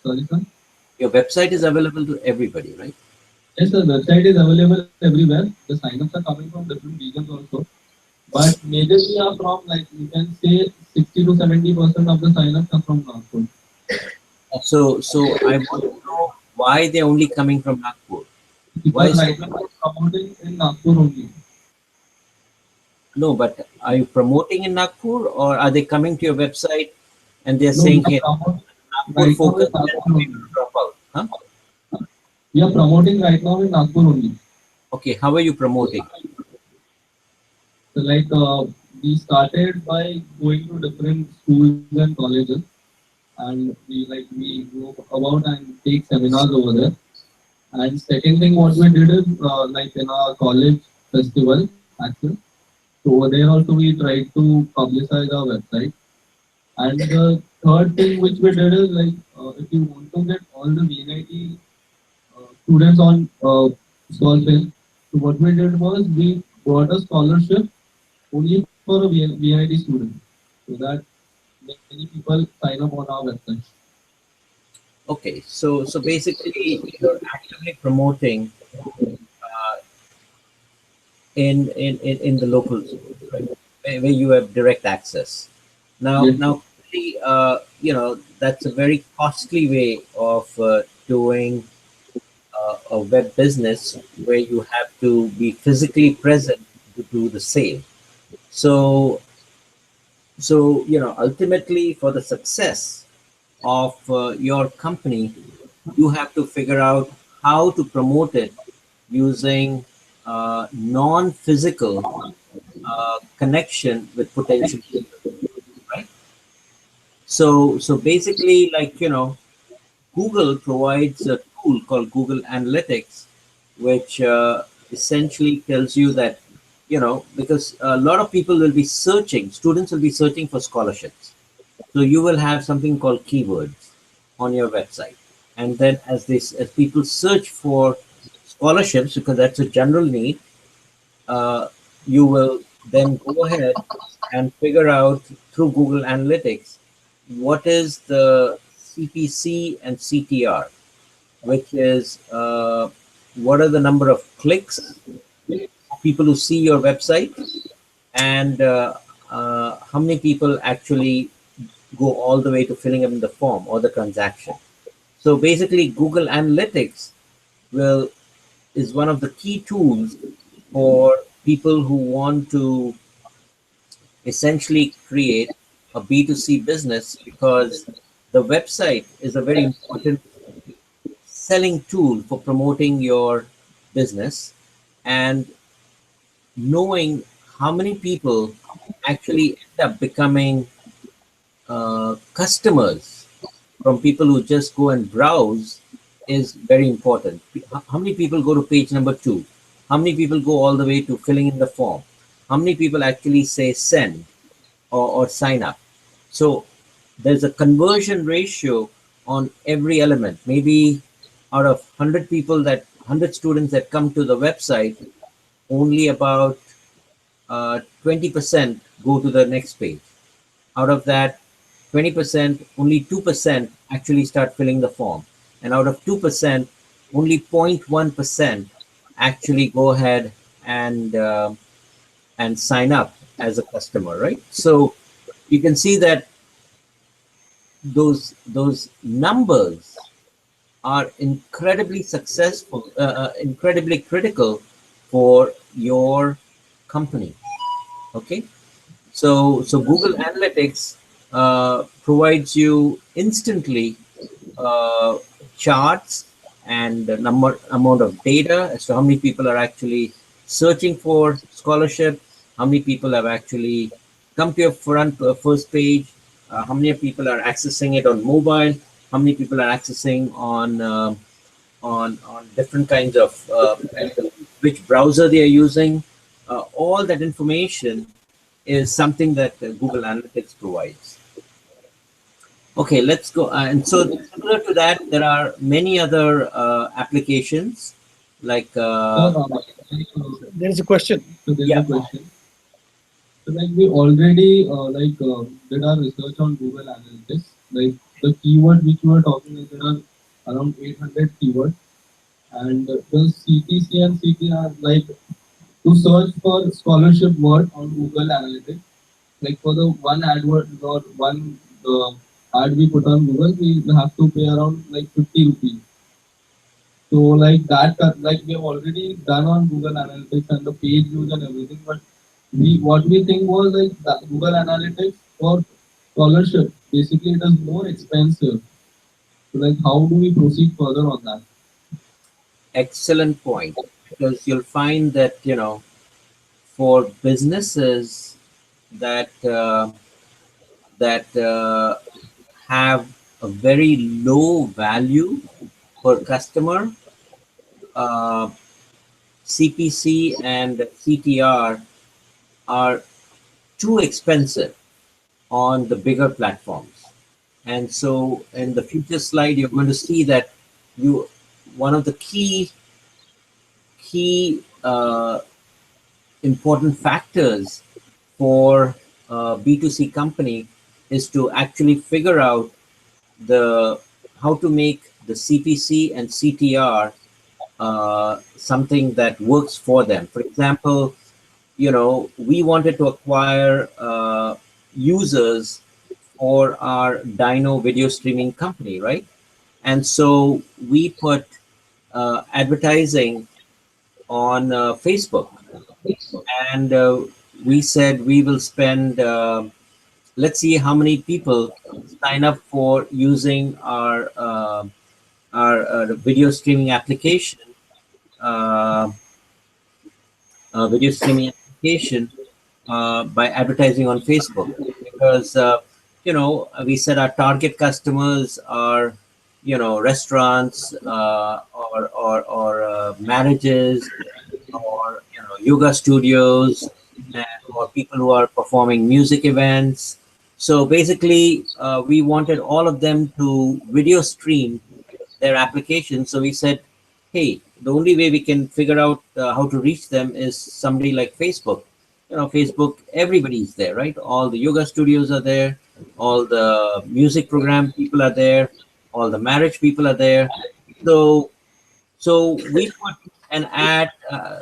sorry sir. Your website is available to everybody, right? Yes, the website is available everywhere. The signups are coming from different regions also. But majorly are from, like, you can say 60 to 70% of the sign-ups are from Nagpur. So I want to know why they're only coming from Nagpur. Why Because so? right now I'm promoting in Nagpur only. No, but are you promoting in Nagpur, or are they coming to your website and they're No, we saying, are "Hey, promoting Nagpur right now in focus and Nagpur we only. will drop out"? Huh? We are promoting right now in Nagpur only. Okay, how are you promoting? So like we started by going to different schools and colleges, and we go about and take seminars over there. And second thing, what we did is like in our college festival, actually. So over there also we tried to publicize our website. And the third thing which we did is like if you want to get all the VNIT students on scholarship, so what we did was we brought a scholarship only for a VNIT student, so that many people sign up on our website. Okay, so basically you're actively promoting in the local schools, right? Where you have direct access. Now, Yes, now, clearly, that's a very costly way of doing a web business where you have to be physically present to do the sale. So, ultimately, for the success of your company, you have to figure out how to promote it using non-physical connection with potential users, right? So basically, like, Google provides a tool called Google Analytics, which essentially tells you that, because a lot of people will be searching, students will be searching for scholarships. So you will have something called keywords on your website. And then as people search for scholarships, because that's a general need, uh, you will then go ahead and figure out through Google Analytics what is the CPC and CTR, which is what are the number of clicks of people who see your website, and how many people actually go all the way to filling in the form or the transaction. So basically, Google Analytics will is one of the key tools for people who want to essentially create a B2C business, because the website is a very important selling tool for promoting your business, and knowing how many people actually end up becoming customers from people who just go and browse is very important. How many people go to page number 2? How many people go all the way to filling in the form? How many people actually say send or sign up? So there's a conversion ratio on every element. Maybe out of 100 people, that 100 students that come to the website, only about 20% go to the next page. Out of that 20%, only 2% actually start filling the form. And out of 2%, only 0.1% actually go ahead and sign up as a customer, right? So you can see that those numbers are incredibly successful, incredibly critical for your company. Okay, so Google Analytics provides you instantly uh, charts and the number amount of data as to how many people are actually searching for scholarship, how many people have actually come to your first page, how many people are accessing it on mobile, how many people are accessing on different kinds of which browser they are using. All that information is something that Google Analytics provides. Okay, let's go. And so similar to that, there are many other applications like sir. There is a question. So there's yeah. a question. So like we already did our research on Google Analytics. Like the keyword which we were talking is there are around 800 keywords, and the CTC and CTR, like to search for scholarship word on Google Analytics. Like for the one advert or one ad we put on Google, we have to pay around like 50 rupees. So like that, like we have already done on Google Analytics and the page views and everything, but we what we think was like that Google Analytics for scholarship basically it is more expensive. So like how do we proceed further on that? Excellent point, because you'll find that, for businesses that have a very low value per customer, uh, CPC and CTR are too expensive on the bigger platforms. And so in the future slide, you're going to see that you one of the key important factors for a B2C company is to actually figure out the how to make the CPC and CTR something that works for them. For example, we wanted to acquire users for our Dino video streaming company, right? And so we put advertising on Facebook, and we said we will spend. Let's see how many people sign up for using our video streaming application. Uh, Video streaming application by advertising on Facebook, because we said our target customers are restaurants, or marriages, or yoga studios, or people who are performing music events. So basically, we wanted all of them to video stream their application. So we said, hey, the only way we can figure out how to reach them is somebody like Facebook. Facebook, everybody's there, right? All the yoga studios are there, all the music program people are there, all the marriage people are there. So we put an ad,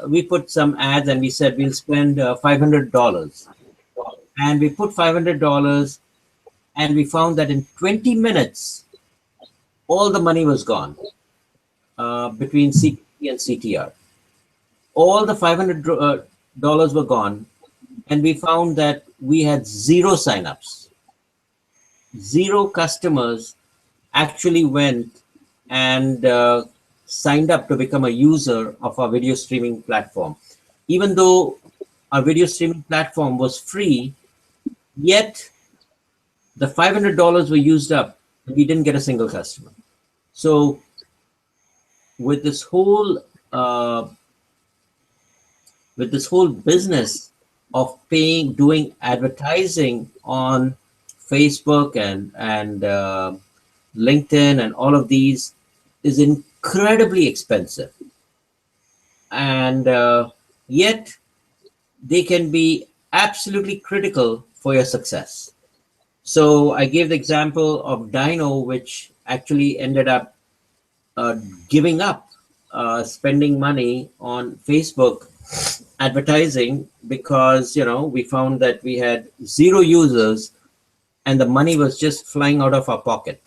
we put some ads, and we said we'll spend $500, and we put $500, and we found that in 20 minutes all the money was gone, between CPC and CTR. All the $500 were gone, and we found that we had zero signups. Zero customers actually went and signed up to become a user of our video streaming platform. Even though our video streaming platform was free, yet the $500 were used up, and we didn't get a single customer. So with this whole business of doing advertising on Facebook and LinkedIn and all of these is incredibly expensive, and yet they can be absolutely critical for your success. So I gave the example of Dino, which actually ended up giving up spending money on Facebook advertising, because we found that we had zero users and the money was just flying out of our pocket.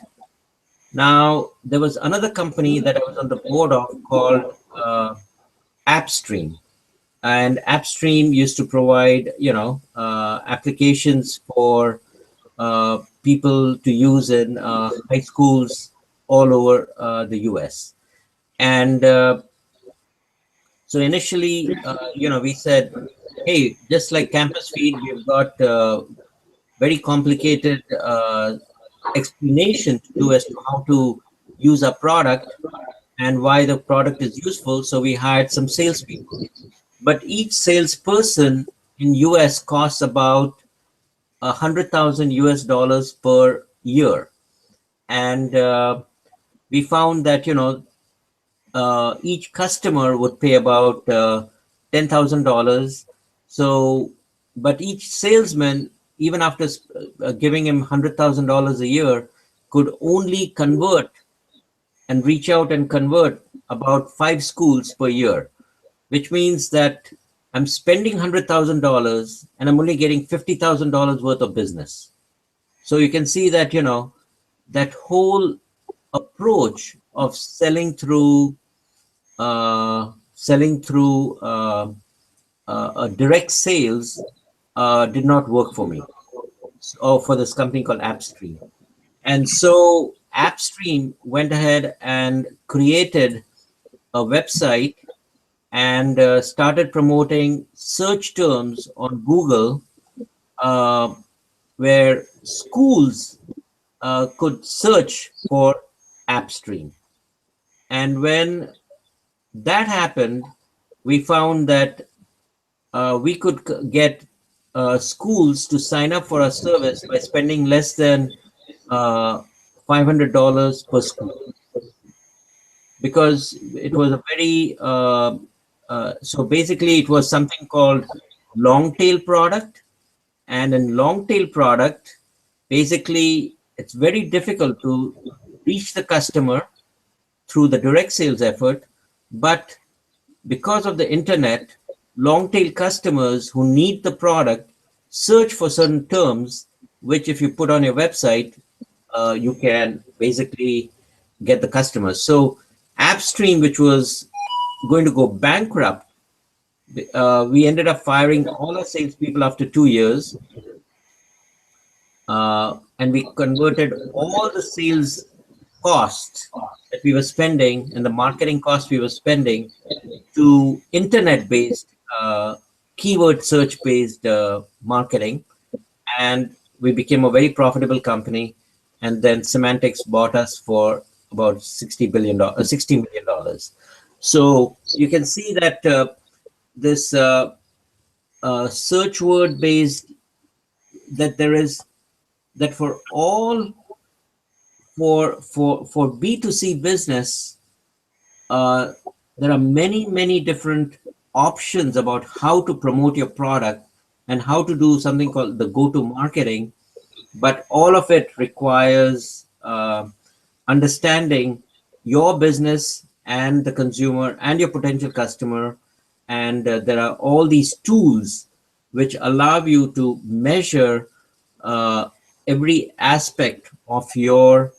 Now there was another company that I was on the board of called AppStream, and AppStream used to provide applications for people to use in high schools all over the US. And so initially, we said, hey, just like Campus Feed, we've got very complicated explanation to do as to how to use our product and why the product is useful. So we hired some salespeople. But each salesperson in US costs about 100,000 US dollars per year. And we found that, each customer would pay about $10,000. So, but each salesman, even after giving him $100,000 a year, could only convert and reach out and convert about 5 schools per year, which means that, I'm spending $100,000 and I'm only getting $50,000 worth of business. So you can see that, that whole approach of selling through direct sales did not work for me, or for this company called AppStream. And so AppStream went ahead and created a website and started promoting search terms on Google, uh, where schools could search for AppStream. And when that happened, we found that we could get schools to sign up for our service by spending less than $500 per school, because it was a very so basically it was something called long tail product. And in long tail product, basically it's very difficult to reach the customer through the direct sales effort. But because of the internet, long tail customers who need the product search for certain terms, which if you put on your website, you can basically get the customers. So AppStream, which was going to go bankrupt, we ended up firing all our salespeople after 2 years. And we converted all the sales costs that we were spending and the marketing costs we were spending to internet-based, keyword search-based marketing. And we became a very profitable company. And then Semantics bought us for about $60 million. So you can see that this search word based, that there is, that for all, for B2C business, there are many different options about how to promote your product and how to do something called the go-to marketing. But all of it requires understanding your business and the consumer and your potential customer. And there are all these tools which allow you to measure every aspect of your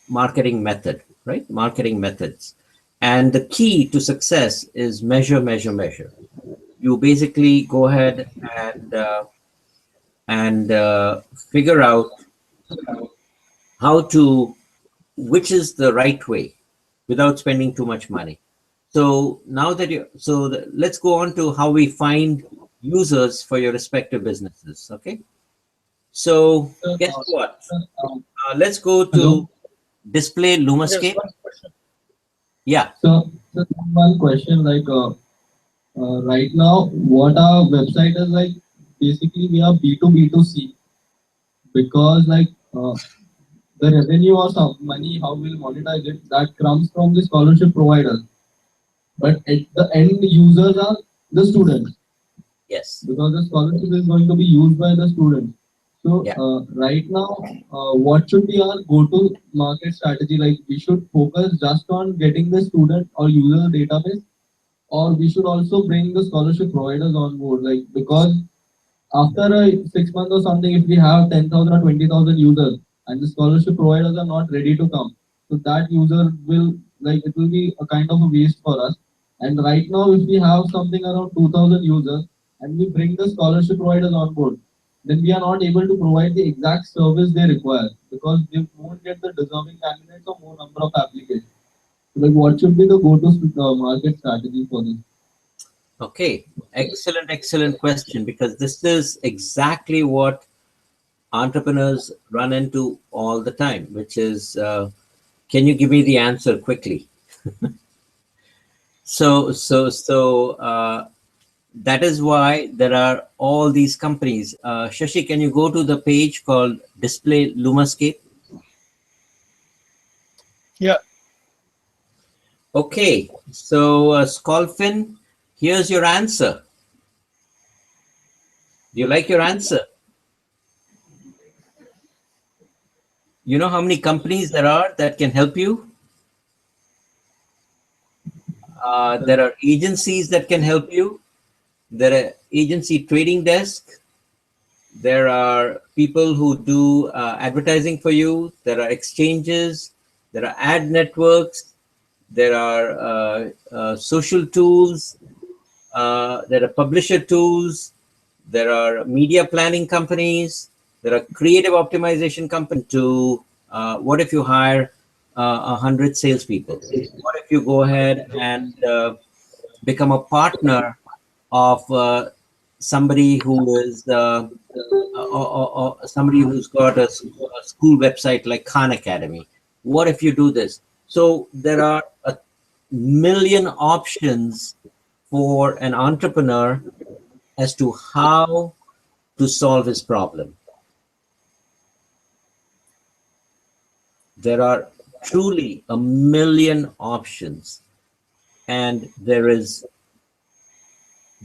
marketing method, right? Marketing methods. And the key to success is measure, measure, measure. You basically go ahead and figure out how to, which is the right way without spending too much money. So now that let's go on to how we find users for your respective businesses. Okay. So guess what? Let's go to Hello? display Lumascape. Yeah. So one question, like right now, what our website is like, basically we are B2B2C, because like the revenue or some money, how we'll monetize it, that comes from the scholarship providers. But at the end, users are the students, Yes. because the scholarship is going to be used by the students. So Yeah. right now, what should be our go-to market strategy? Like we should focus just on getting the student or user database, or we should also bring the scholarship providers on board. Like because after 6 months or something, if we have 10,000 or 20,000 users and the scholarship providers are not ready to come, so that user will, like, it will be a kind of a waste for us. And right now, if we have something around 2,000 users and we bring the scholarship providers on board, then we are not able to provide the exact service they require, because they won't get the deserving candidates or more number of applications. So, like, what should be the go-to market strategy for this? Okay. Excellent question, because this is exactly what entrepreneurs run into all the time, which is, can you give me the answer quickly? So that is why there are all these companies. Shashi, can you go to the page called Display Lumascape? Yeah. Okay, so Scolfin, here's your answer. Do you like your answer? You know how many companies there are that can help you? There are agencies that can help you. there are agency trading desk, there are people who do advertising for you, there are exchanges, there are ad networks, there are social tools, there are publisher tools, there are media planning companies, there are creative optimization companies. To what if you hire 100 salespeople? What if you go ahead and become a partner of somebody who is or somebody who's got a school website like Khan Academy? What if you do this? So there are a million options for an entrepreneur as to how to solve his problem. There are truly a million options, and there is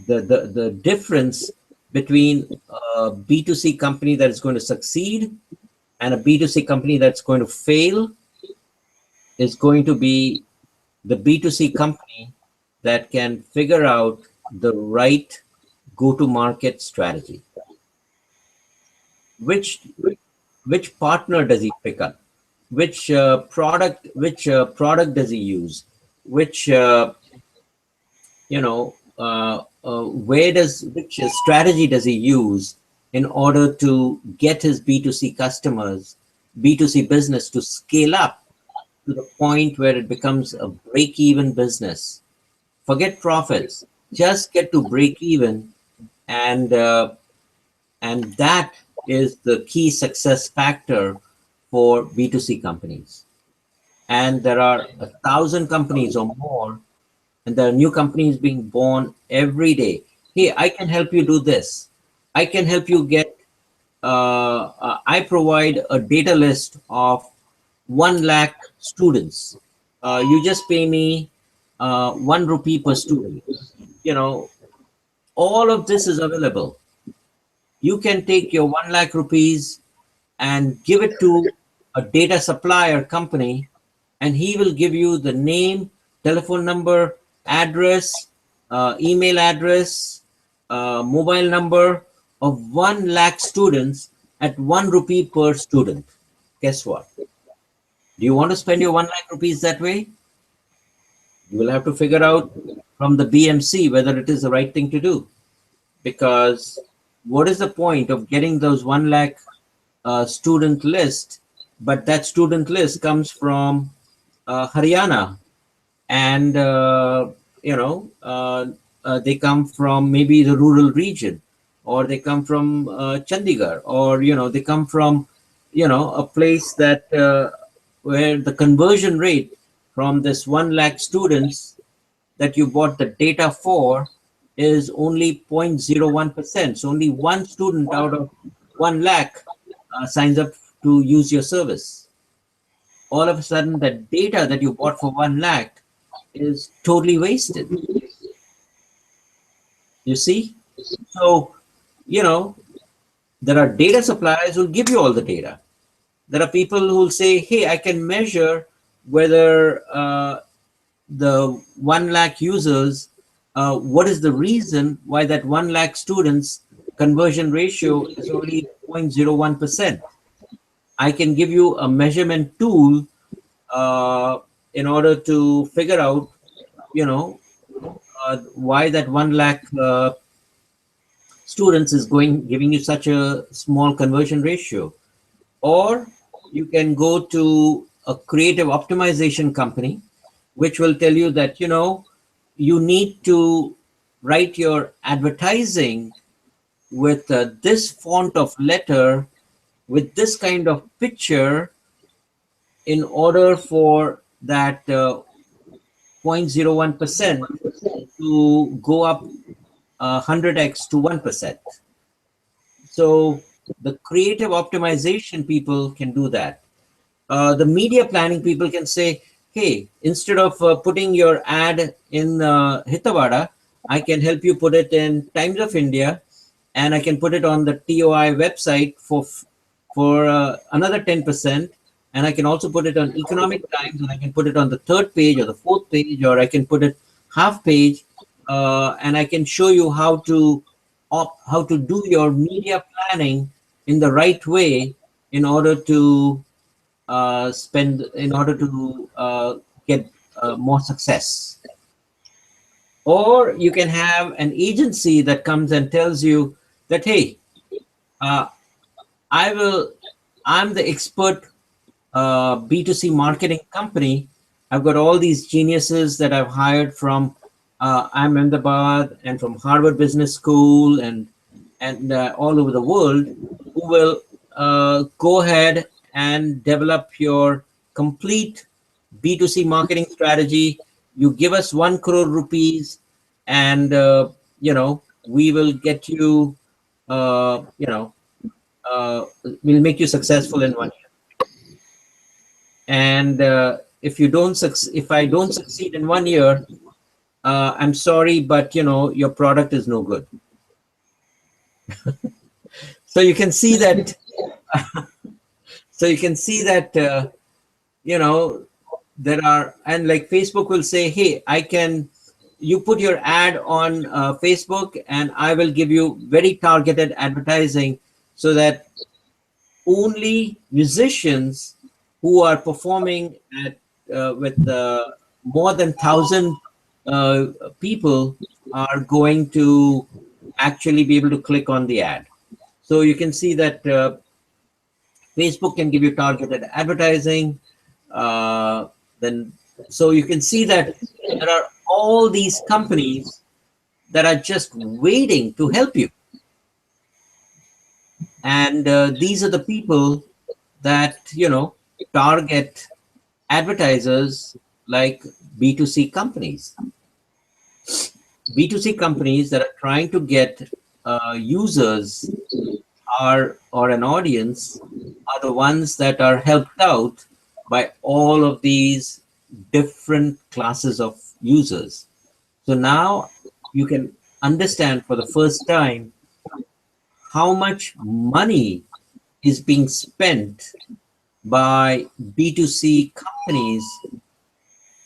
the difference between a B2C company that is going to succeed and a B2C company that's going to fail is going to be the B2C company that can figure out the right go-to-market strategy. Which partner does he pick up? Which product does he use? Which which strategy does he use in order to get his B2C customers, B2C business to scale up to the point where it becomes a break-even business? Forget profits, just get to break even, and that is the key success factor for B2C companies. And there are 1,000 companies or more, and there are new companies being born every day. Hey, I can help you do this. I can help you get, I provide a data list of 1 lakh students. You just pay me 1 rupee per student. All of this is available. You can take your 1 lakh rupees and give it to a data supplier company, and he will give you the name, telephone number, address, email address, mobile number of 1 lakh students at 1 rupee per student. Guess what? Do you want to spend your 1 lakh rupees that way? You will have to figure out from the BMC whether it is the right thing to do. Because what is the point of getting those 1 lakh student list, but that student list comes from Haryana, and they come from maybe the rural region, or they come from Chandigarh, or they come from a place that where the conversion rate from this 1 lakh students that you bought the data for is only 0.01%. So only one student out of 1 lakh signs up to use your service. All of a sudden, the data that you bought for 1 lakh is totally wasted. You see? So, there are data suppliers who give you all the data. There are people who will say, hey, I can measure whether the 1 lakh users, what is the reason why that 1 lakh students conversion ratio is only 0.01%. I can give you a measurement tool in order to figure out, why that 1 lakh students is giving you such a small conversion ratio. Or you can go to a creative optimization company, which will tell you that, you need to write your advertising with this font of letter, with this kind of picture, in order for that 0.01% to go up 100x to 1%. So the creative optimization people can do that. The media planning people can say, hey, instead of putting your ad in Hitavada, I can help you put it in Times of India, and I can put it on the TOI website for another 10%, and I can also put it on Economic Times, and I can put it on the 3rd page or the 4th page, or I can put it half page and I can show you how to do your media planning in the right way in order to get more success. Or you can have an agency that comes and tells you that, hey, uh, I'm the expert B2C marketing company. I've got all these geniuses that I've hired from Ahmedabad and from Harvard Business School and all over the world, who will go ahead and develop your complete B2C marketing strategy. You give us 1 crore rupees, and we will get you. You know, we'll make you successful in 1 year. And if I don't succeed in 1 year, I'm sorry, but your product is no good. So you can see that. So you can see that there are, and like Facebook will say, hey, you put your ad on Facebook, and I will give you very targeted advertising, so that only musicians who are performing with more than 1,000 people are going to actually be able to click on the ad. So you can see that Facebook can give you targeted advertising. Then, so you can see that there are all these companies that are just waiting to help you. And these are the people that target advertisers, like B2C companies. B2C companies that are trying to get users or an audience are the ones that are helped out by all of these different classes of users. So now you can understand for the first time how much money is being spent by B2C companies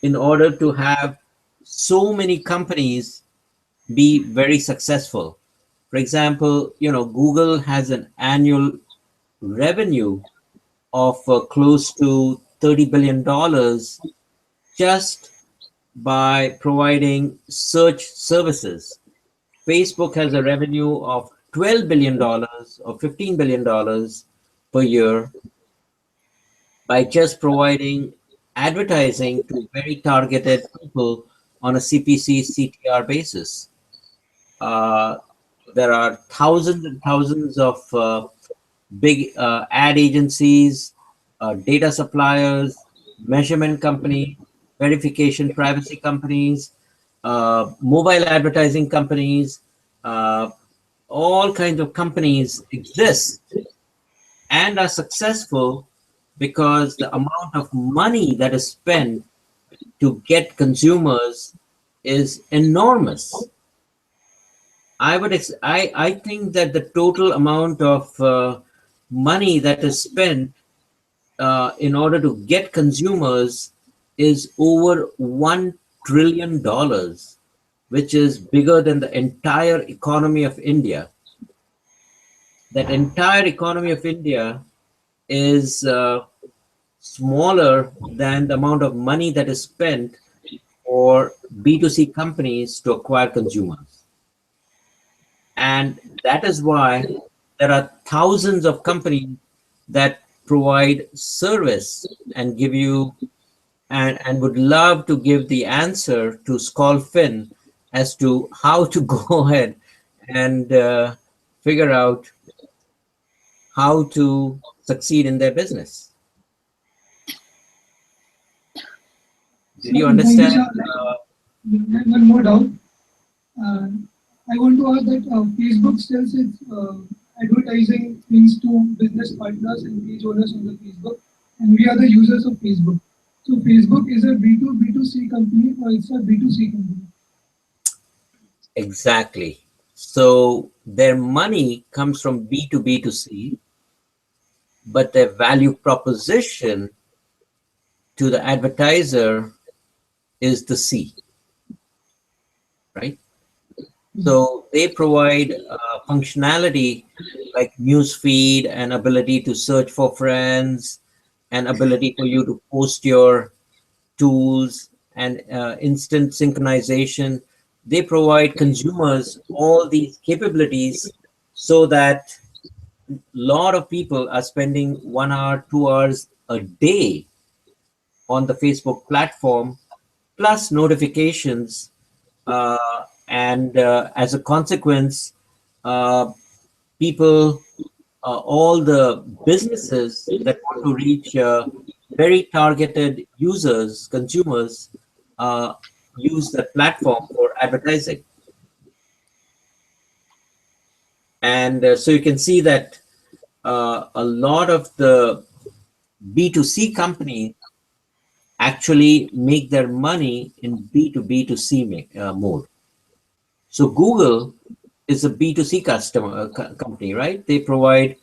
in order to have so many companies be very successful. For example, Google has an annual revenue of close to $30 billion just by providing search services. Facebook has a revenue of $12 billion or $15 billion per year by just providing advertising to very targeted people on a CPC CTR basis. There are thousands and thousands of big ad agencies, data suppliers, measurement companies, verification privacy companies, mobile advertising companies, all kinds of companies exist and are successful because the amount of money that is spent to get consumers is enormous. I think that the total amount of money that is spent in order to get consumers is over $1 trillion, which is bigger than the entire economy of India. That entire economy of India is smaller than the amount of money that is spent for B2C companies to acquire consumers. And that is why there are thousands of companies that provide service and give you and would love to give the answer to Skull Finn as to how to go ahead and figure out how to succeed in their business. Did you understand? One more doubt. I want to ask that Facebook sells its advertising things to business partners and page owners on the Facebook, and we are the users of Facebook. So Facebook is a B2B2C company, or it's a B2C company? Exactly. So their money comes from B2B2C, but their value proposition to the advertiser is the C, right? So they provide functionality like news feed and ability to search for friends and ability for you to post your tools and instant synchronization. They provide consumers all these capabilities so that a lot of people are spending 1 hour, 2 hours a day on the Facebook platform, plus notifications. And as a consequence, uh, people, all the businesses that want to reach very targeted users, consumers, uh, use that platform for advertising. And so you can see that a lot of the B2C companies actually make their money in B2B2C mode. So Google is a B2C company, right? They provide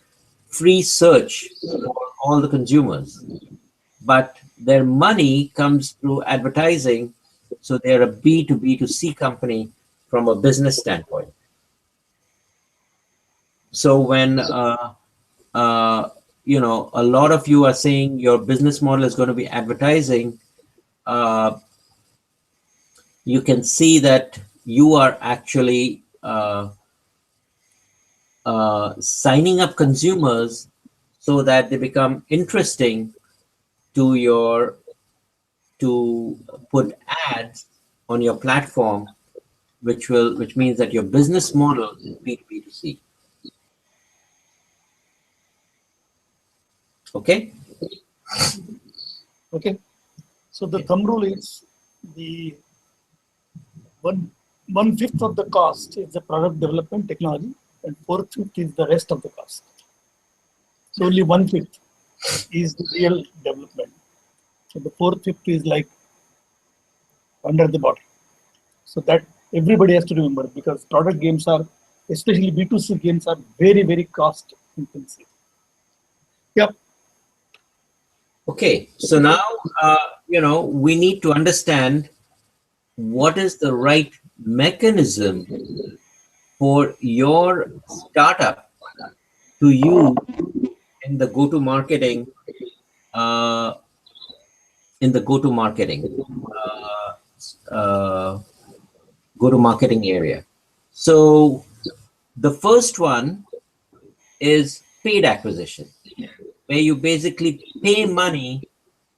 free search for all the consumers, but their money comes through advertising. So they're a B2B2C company from a business standpoint. So when a lot of you are saying your business model is going to be advertising, uh, you can see that you are actually signing up consumers so that they become interesting to your to put ads on your platform, which means that your business model is B2B2C. Okay. Okay. So the thumb rule is the one fifth of the cost is the product development technology, and 4/5 is the rest of the cost. So only 1/5 is the real development. So the 4/5 is like under the bottle. So that everybody has to remember, because product games are, especially B2C games, are very, very cost intensive. Yep. Okay. So now we need to understand what is the right mechanism for your startup to use in the go-to marketing uh, uh, uh, go-to marketing area. So the first one is paid acquisition, where you basically pay money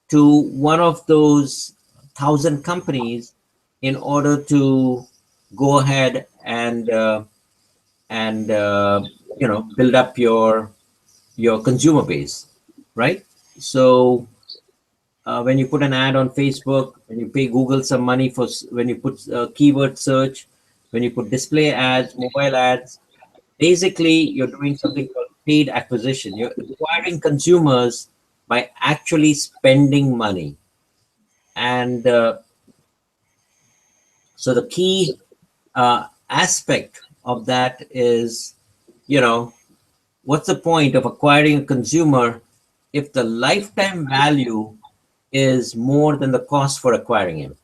to one of those 1,000 companies in order to go ahead and build up your consumer base, right? So when you put an ad on Facebook, when you pay Google some money when you put keyword search, when you put display ads, mobile ads, basically you're doing something called paid acquisition. You're acquiring consumers by actually spending money. And so the key aspect of that is, what's the point of acquiring a consumer if the lifetime value is more than the cost for acquiring him?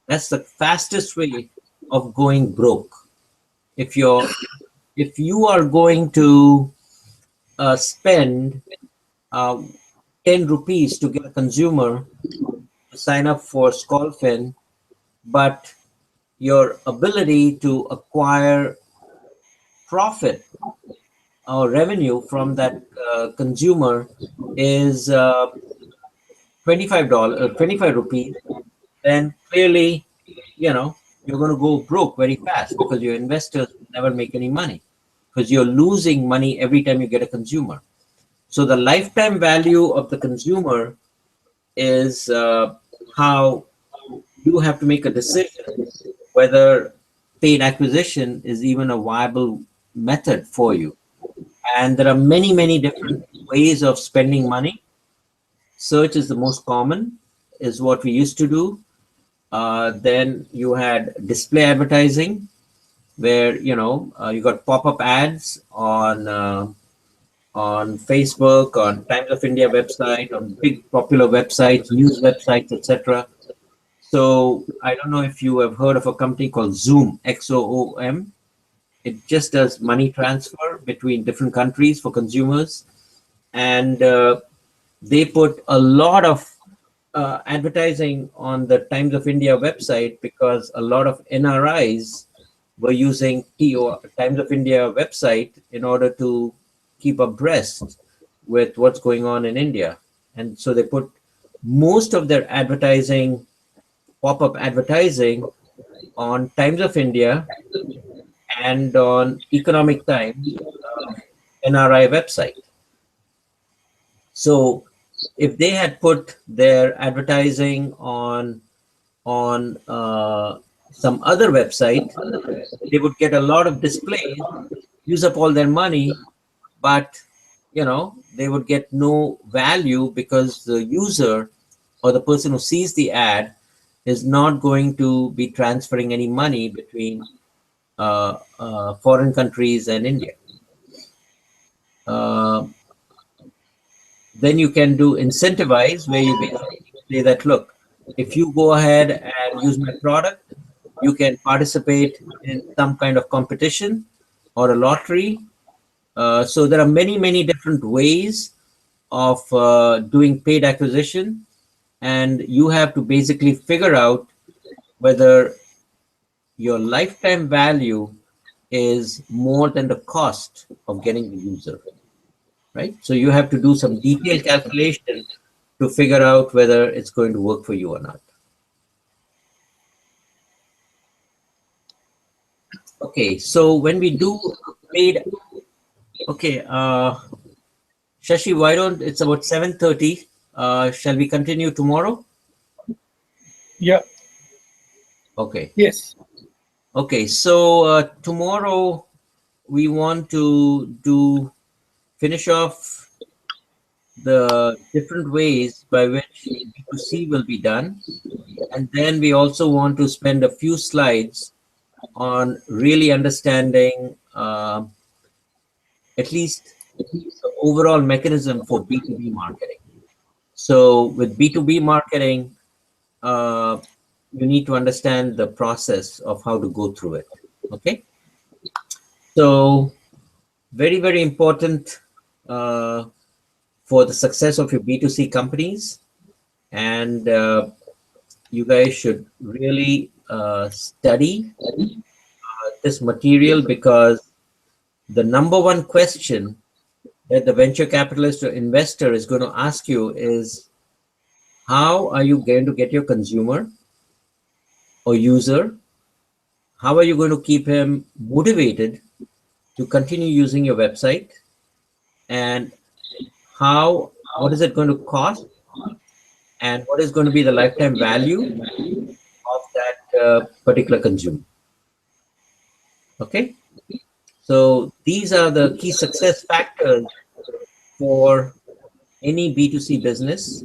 That's the fastest way of going broke. If you are going to spend uh, 10 rupees to get a consumer to sign up for Skolfin, but your ability to acquire profit or revenue from that consumer is $25, 25 rupees, then clearly, you're going to go broke very fast, because your investors will never make any money, because you're losing money every time you get a consumer. So the lifetime value of the consumer is how you have to make a decision whether paid acquisition is even a viable method for you. And there are many, many different ways of spending money. Search is the most common, is what we used to do. Then you had display advertising, where you got pop-up ads on Facebook, on Times of India website, on big popular websites, news websites, etc. So I don't know if you have heard of a company called Zoom, XOOM. It just does money transfer between different countries for consumers. And they put a lot of advertising on the Times of India website because a lot of NRIs were using Times of India website in order to keep abreast with what's going on in India. And so they put most of their advertising, pop-up advertising, on Times of India and on Economic Times NRI website. So if they had put their advertising on some other website, they would get a lot of displays, use up all their money, but they would get no value because the user or the person who sees the ad is not going to be transferring any money between foreign countries and India. Then you can do incentivize, where you basically say that, look, if you go ahead and use my product, you can participate in some kind of competition or a lottery. So there are many, many different ways of doing paid acquisition, and you have to basically figure out whether your lifetime value is more than the cost of getting the user, right? So you have to do some detailed calculation to figure out whether it's going to work for you or not. Okay, so when we do paid, okay, Shashi, why don't, it's about 7:30. Shall we continue tomorrow? Yeah. Okay. Yes. Okay, so tomorrow we want to finish off the different ways by which B2C will be done. And then we also want to spend a few slides on really understanding at least the overall mechanism for B2B marketing. So with B2B marketing, you need to understand the process of how to go through it. Okay. So very, very important for the success of your B2C companies. And you guys should really study this material, because the number one question that the venture capitalist or investor is going to ask you is, how are you going to get your consumer or user? How are you going to keep him motivated to continue using your website? And what is it going to cost? And what is going to be the lifetime value of that particular consumer? Okay. So these are the key success factors for any B2C business.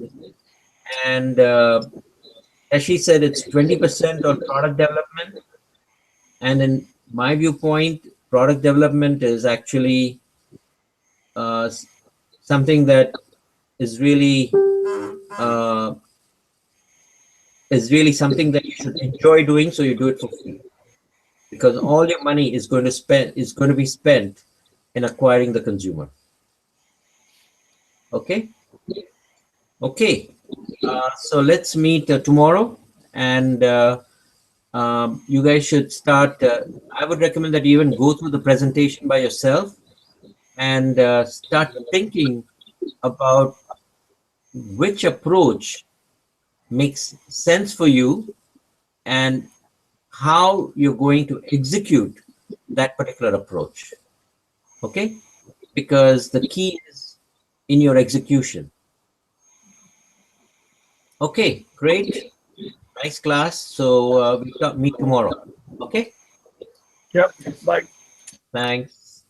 And as she said, it's 20% on product development. And in my viewpoint, product development is actually something that is really something that you should enjoy doing, so you do it for free, because all your money is going to be spent in acquiring the consumer. Okay. Okay. So let's meet tomorrow, and you guys should start. I would recommend that you even go through the presentation by yourself and start thinking about which approach makes sense for you and how you're going to execute that particular approach. Okay? Because the key is in your execution. Okay, great. Nice class. So we'll meet tomorrow. Okay? Yeah. Bye. Thanks.